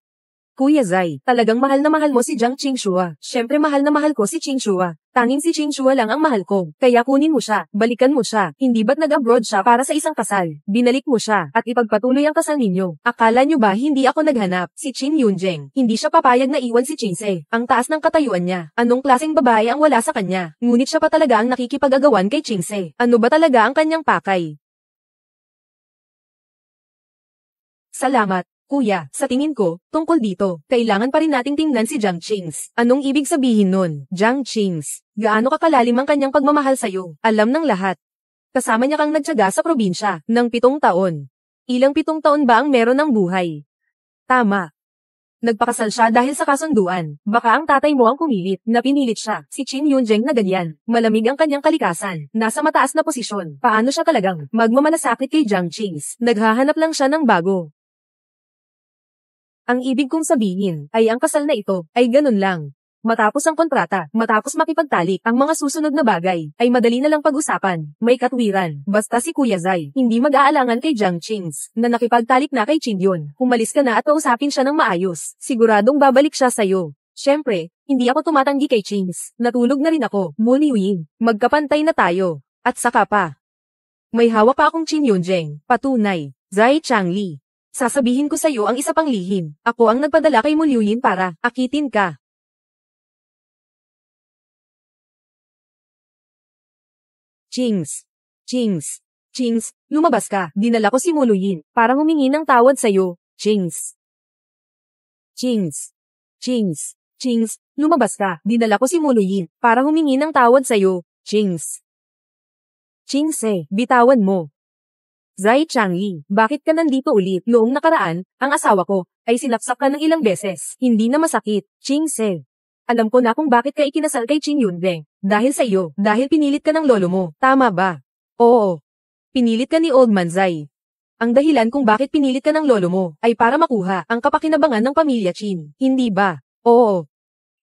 Kuya Zai, talagang mahal na mahal mo si Jiang Qingshua. Siyempre mahal na mahal ko si Qingshua. Tanging si Qingshua lang ang mahal ko. Kaya kunin mo siya, balikan mo siya. Hindi ba't nag-abroad siya para sa isang kasal? Binalik mo siya, at ipagpatuloy ang kasal ninyo. Akala nyo ba hindi ako naghanap? Si Qin Yunjing, hindi siya papayag na iwan si Qingse. Ang taas ng katayuan niya. Anong klaseng babae ang wala sa kanya? Ngunit siya pa talaga ang nakikipag-agawan kay Qingse. Ano ba talaga ang kanyang pakay? Salamat. Kuya, sa tingin ko, tungkol dito, kailangan pa rin nating tingnan si Jiang Qingse. Anong ibig sabihin nun? Jiang Qingse, gaano kakalalim ang kanyang pagmamahal sa'yo? Alam ng lahat. Kasama niya kang nagtiyaga sa probinsya ng 7 taon. Ilang 7 taon ba ang meron ng buhay? Tama. Nagpakasal siya dahil sa kasunduan. Baka ang tatay mo ang pumilit na pinilit siya. Si Qin Yunjing na ganyan. Malamig ang kanyang kalikasan. Nasa mataas na posisyon. Paano siya talagang magmamalasakit kay Jiang Qingse? Naghahanap lang siya ng bago. Ang ibig kong sabihin ay ang kasal na ito ay ganun lang. Matapos ang kontrata, matapos makipagtalik, ang mga susunod na bagay ay madali na lang pag-usapan. May katwiran. Basta si Kuya Zai, hindi mag-aalangan kay Jiang Qingse na nakipagtalik na kay Qin Yun. Umalis ka na at kausapin siya ng maayos. Siguradong babalik siya sa'yo. Siyempre, hindi ako tumatanggi kay Qingse. Natulog na rin ako. Mo Liuyin, magkapantay na tayo. At saka pa. May hawak pa akong Qin Yunjing. Patunay. Zai Changli. Sasabihin ko sa iyo ang isa pang lihim. Ako ang nagpadala kay Mo Liuyin para akitin ka. Qingse. Qingse. Qingse, lumabas ka. Dinala ko si Mo Liuyin para humingi ng tawad sa iyo. Qingse. Qingse. Qingse. Qingse, lumabas ka. Dinala ko si Mo Liuyin para humingi ng tawad sa iyo. Qingse. Qingse, bitawan mo. Zai Changli, bakit ka nandito ulit? Noong nakaraan, ang asawa ko, ay sinaksak ka ng ilang beses. Hindi na masakit. Qingse. Alam ko na kung bakit ka ikinasal kay Qin Yunbeng. Dahil sa iyo, dahil pinilit ka ng lolo mo. Tama ba? Oo. Pinilit ka ni Old Man Zai. Ang dahilan kung bakit pinilit ka ng lolo mo, ay para makuha ang kapakinabangan ng pamilya Qin. Hindi ba? Oo.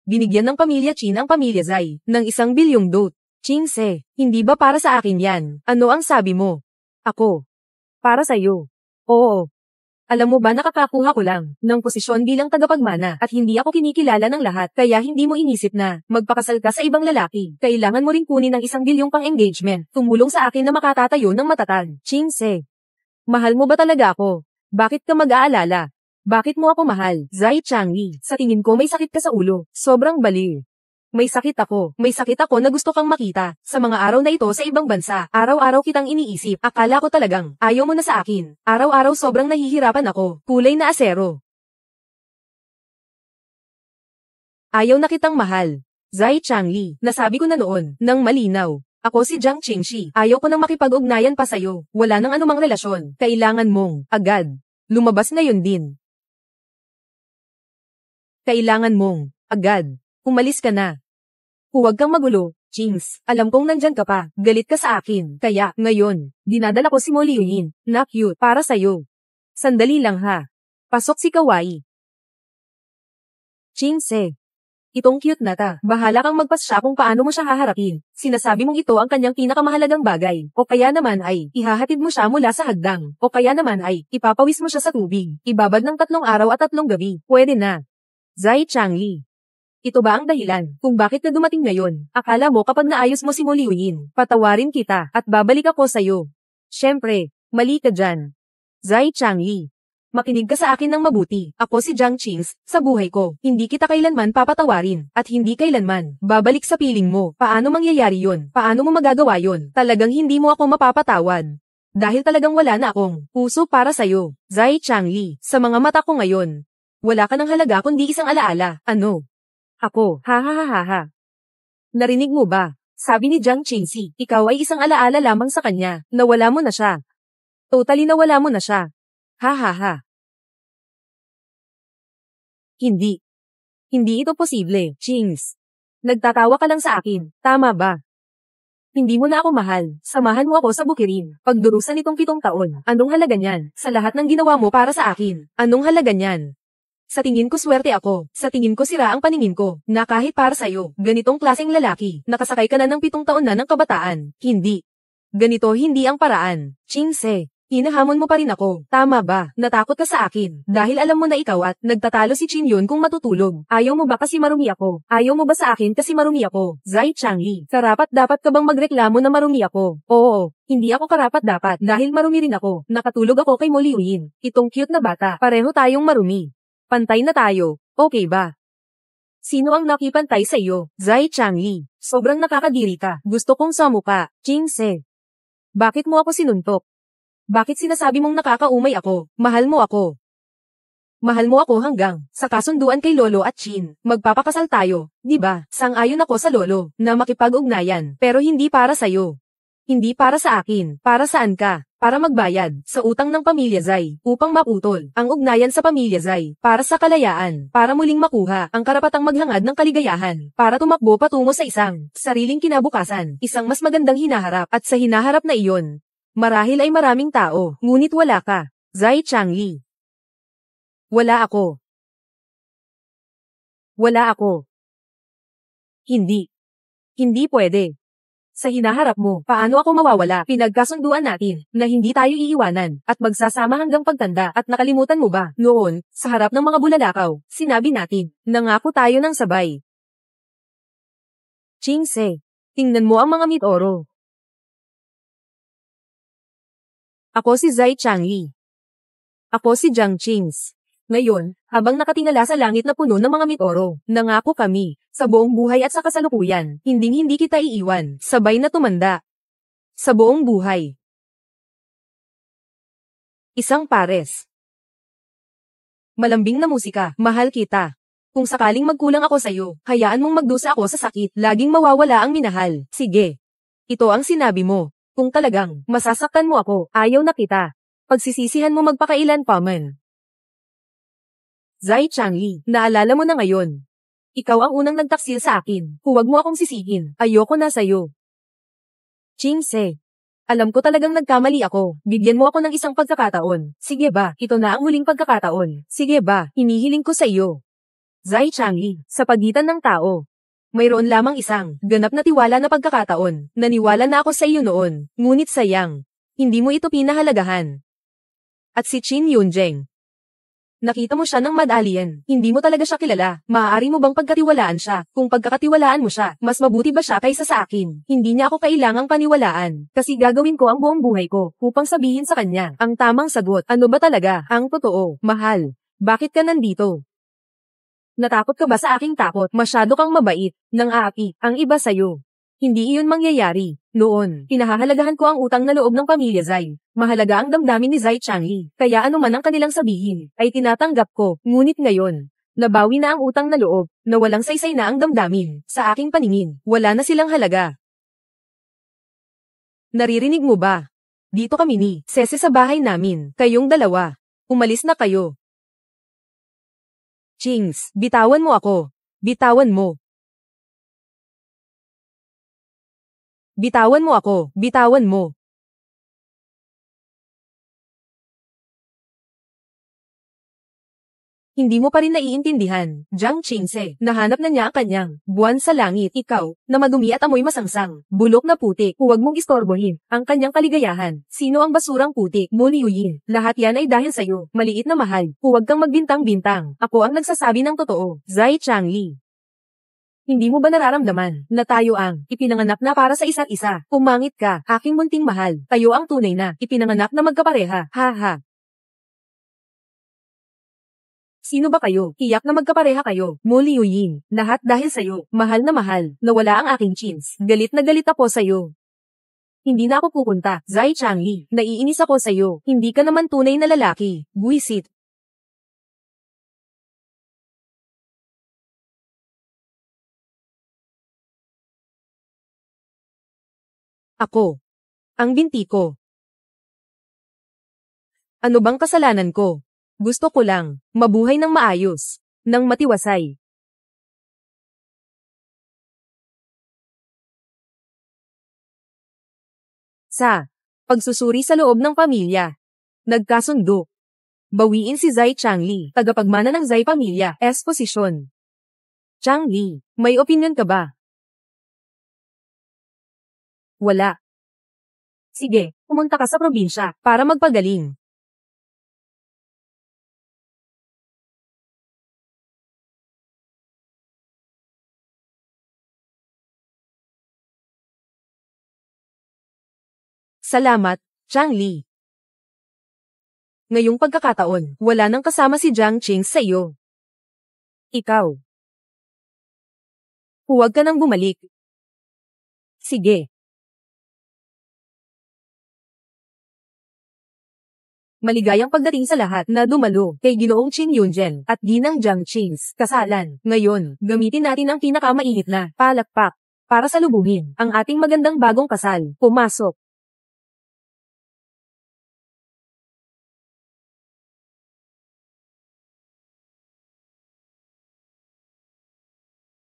Binigyan ng pamilya Qin ang pamilya Zai, ng 1 bilyong dot. Qingse, hindi ba para sa akin yan? Ano ang sabi mo? Ako. Para sa'yo. Oo. Alam mo ba nakakakuha ko lang ng posisyon bilang tagapagmana at hindi ako kinikilala ng lahat kaya hindi mo inisip na magpakasal ka sa ibang lalaki. Kailangan mo rin kunin ng 1 bilyong pang engagement. Tumulong sa akin na makatatayo ng matatag. Qingse. Mahal mo ba talaga ako? Bakit ka mag-aalala? Bakit mo ako mahal? Zai Changli, sa tingin ko may sakit ka sa ulo. Sobrang baliw. May sakit ako na gusto kang makita. Sa mga araw na ito sa ibang bansa, araw-araw kitang iniisip. Akala ko talagang, ayaw mo na sa akin. Araw-araw sobrang nahihirapan ako. Kulay na asero. Ayaw na kitang mahal. Zai Changli, nasabi ko na noon, nang malinaw. Ako si Jiang Qingshi. Ayaw ko nang makipag-ugnayan pa sa'yo. Wala nang anumang relasyon. Kailangan mong, agad, lumabas ngayon din. Kailangan mong, agad, umalis ka na. Huwag kang magulo, Qingse. Alam kong nandyan ka pa, galit ka sa akin. Kaya, ngayon, dinadala ko si Mo Liuyin, na cute, para sa'yo. Sandali lang ha. Pasok si Kawaii. Qingse. Itong cute na ta, bahala kang magpasya kung paano mo siya haharapin. Sinasabi mong ito ang kanyang pinakamahalagang bagay. O kaya naman ay, ihahatid mo siya mula sa hagdang. O kaya naman ay, ipapawis mo siya sa tubig. Ibabad ng 3 araw at 3 gabi. Pwede na. Zai Changli. Ito ba ang dahilan kung bakit ka dumating ngayon? Akala mo kapag naayos mo si Mo Liuyin, patawarin kita at babalik ako sa'yo. Siyempre, mali ka dyan. Zai Changli. Makinig ka sa akin ng mabuti. Ako si Jiang Qingse, sa buhay ko, hindi kita kailanman papatawarin, at hindi kailanman babalik sa piling mo. Paano mangyayari yun? Paano mo magagawa yun? Talagang hindi mo ako mapapatawad. Dahil talagang wala na akong puso para sa'yo. Zai Changli, sa mga mata ko ngayon, wala ka ng halaga kundi isang alaala. Ano? Ako, ha ha ha ha ha. Narinig mo ba? Sabi ni Jiang Qingxi, ikaw ay isang alaala lamang sa kanya, nawala mo na siya. Totally nawala mo na siya. Ha ha ha. Hindi. Hindi ito posible, Chings. Nagtatawa ka lang sa akin, tama ba? Hindi mo na ako mahal, samahan mo ako sa bukirin. Pagdurusan itong 7 taon, anong halaga niyan? Sa lahat ng ginawa mo para sa akin, anong halaga niyan? Sa tingin ko swerte ako, sa tingin ko sira ang paningin ko, na kahit para sa'yo, ganitong klaseng lalaki, nakasakay ka na ng 7 taon na ng kabataan, hindi. Ganito hindi ang paraan, Chingse. Hinahamon mo pa rin ako, tama ba? Natakot ka sa akin, dahil alam mo na ikaw at nagtatalo si Chin Yun kung matutulog. Ayaw mo ba kasi marumi ako? Ayaw mo ba sa akin kasi marumi ako? Zai Changli, karapat dapat ka bang magreklamo na marumi ako? Oo, hindi ako karapat dapat dahil marumi rin ako. Nakatulog ako kay Mo Liuyin, itong cute na bata. Pareho tayong marumi. Pantay na tayo, okay ba? Sino ang nakipantay sa iyo? Zai Changli, sobrang nakakadiri ka. Gusto kong samuka, Chingse. Bakit mo ako sinuntok? Bakit sinasabi mong nakakaumay ako? Mahal mo ako. Mahal mo ako hanggang sa kasunduan kay Lolo at Chin. Magpapakasal tayo, di ba? Sang-ayon ako sa Lolo na makipag-ugnayan, pero hindi para sa'yo. Hindi para sa akin. Para saan ka? Para magbayad sa utang ng pamilya Zai upang maputol ang ugnayan sa pamilya Zai. Para sa kalayaan. Para muling makuha ang karapatang maghangad ng kaligayahan. Para tumakbo patungo sa isang sariling kinabukasan. Isang mas magandang hinaharap. At sa hinaharap na iyon, marahil ay maraming tao, ngunit wala ka. Zai Changli. Wala ako. Wala ako. Hindi. Hindi pwede. Sa hinaharap mo, paano ako mawawala? Pinagkasunduan natin na hindi tayo iiwanan at magsasama hanggang pagtanda at nakalimutan mo ba? Noon, sa harap ng mga bulalakaw, sinabi natin, nangako tayo ng sabay. Chingse, tingnan mo ang mga mitoro. Ako si Zai Changli. Ako si Jiang Qings. Ngayon, habang nakatingala sa langit na puno ng mga mitoro, nangako kami, sa buong buhay at sa kasalukuyan, hinding-hindi kita iiwan, sabay na tumanda. Sa buong buhay. Isang pares. Malambing na musika, mahal kita. Kung sakaling magkulang ako sa'yo, hayaan mong magdusa ako sa sakit, laging mawawala ang minahal. Sige. Ito ang sinabi mo. Kung talagang masasaktan mo ako, ayaw na kita. Pagsisisihan mo magpakailan pa man. Zai Changli, naalala mo na ngayon. Ikaw ang unang nagtaksil sa akin. Huwag mo akong sisihin. Ayoko na sa'yo. Chingse. Alam ko talagang nagkamali ako. Bigyan mo ako ng isang pagkakataon. Sige ba, ito na ang huling pagkakataon. Sige ba, hinihiling ko sa iyo. Zai Changli, sa pagitan ng tao. Mayroon lamang isang ganap na tiwala na pagkakataon. Naniwala na ako sa iyo noon. Ngunit sayang. Hindi mo ito pinahalagahan. At si Chin Yunjeng. Nakita mo siya ng Mad-Alien. Hindi mo talaga siya kilala. Maaari mo bang pagkatiwalaan siya? Kung pagkakatiwalaan mo siya, mas mabuti ba siya kaysa sa akin? Hindi niya ako kailangang paniwalaan. Kasi gagawin ko ang buong buhay ko upang sabihin sa kanya ang tamang sagot. Ano ba talaga ang totoo? Mahal. Bakit ka nandito? Natakot ka ba sa aking takot? Masyado kang mabait. Nang aaki, ang iba sa'yo. Hindi iyon mangyayari. Noon, pinahahalagahan ko ang utang na loob ng pamilya Zai. Mahalaga ang damdamin ni Zai Changli. Kaya ano man ang kanilang sabihin, ay tinatanggap ko. Ngunit ngayon, nabawi na ang utang na loob, na walang saysay na ang damdamin. Sa aking paningin, wala na silang halaga. Naririnig mo ba? Dito kami ni Sese sa bahay namin. Kayong dalawa. Umalis na kayo. Chings, bitawan mo ako. Bitawan mo. Bitawan mo ako. Bitawan mo. Hindi mo pa rin naiintindihan, Jiang Qingse. Nahanap na niya ang kanyang buwan sa langit. Ikaw, na madumi at amoy masangsang, bulok na putik, huwag mong istorbohin ang kanyang kaligayahan. Sino ang basurang putik? Mo Liuyin. Lahat yan ay dahil sa'yo. Maliit na mahal. Huwag kang magbintang-bintang. Ako ang nagsasabi ng totoo. Zai Changli. Hindi mo ba nararamdaman na tayo ang ipinanganak na para sa isa't isa? Pumangit ka, aking munting mahal. Tayo ang tunay na ipinanganak na magkapareha. Ha ha. Sino ba kayo? Tiyak na magkapareha kayo. Mo Liuyin. Lahat dahil sa'yo. Mahal na mahal. Nawala ang aking chins. Galit na galit ako sa'yo. Hindi na ako pupunta. Zai Changli. Naiinis ako sa'yo. Hindi ka naman tunay na lalaki. Buisit. Ako. Ang binti ko. Ano bang kasalanan ko? Gusto ko lang, mabuhay ng maayos, ng matiwasay. Sa pagsusuri sa loob ng pamilya. Nagkasundo. Bawiin si Zai Changli, tagapagmana ng Zai pamilya, posisyon. Changli, may opinion ka ba? Wala. Sige, pumunta ka sa probinsya para magpagaling. Salamat, Changli. Ngayong pagkakataon, wala nang kasama si Jiang Qing sa iyo. Ikaw. Huwag ka nang bumalik. Sige. Maligayang pagdating sa lahat na dumalo kay Ginoong Qin Yunzhen at Ginang Jiang Qing's kasalan. Ngayon, gamitin natin ang pinakamainit na palakpak para salubungin ang ating magandang bagong kasal. Pumasok.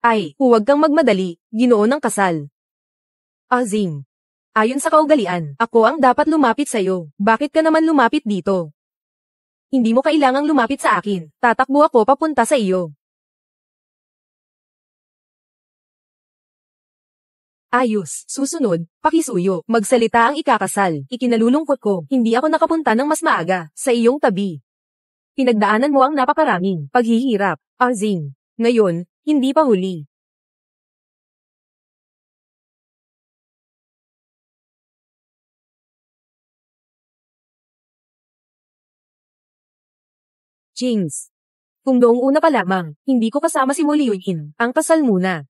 Ay, huwag kang magmadali, Ginoo ng kasal. Azing. Ayon sa kaugalian, ako ang dapat lumapit sa'yo. Bakit ka naman lumapit dito? Hindi mo kailangang lumapit sa akin. Tatakbo ako papunta sa iyo. Ayos, susunod, pakisuyo. Magsalita ang ikakasal. Ikinalulungkot ko, hindi ako nakapunta ng mas maaga sa iyong tabi. Pinagdaanan mo ang napakaraming paghihirap, Azing. Ngayon, hindi pa huli. Jings. Kung noong una pa lamang, hindi ko kasama si Mo Liuyin, ang kasal muna.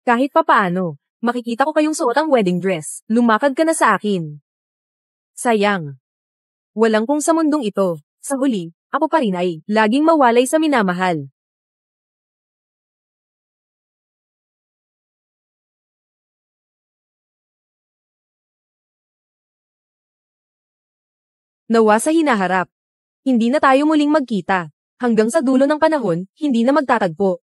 Kahit papaano, makikita ko kayong suot ang wedding dress, lumakad ka na sa akin. Sayang. Walang kung sa mundong ito, sa huli, ako pa rin ay, laging mawalay sa minamahal. Nawa sa hinaharap. Hindi na tayo muling magkita. Hanggang sa dulo ng panahon, hindi na magtatagpo.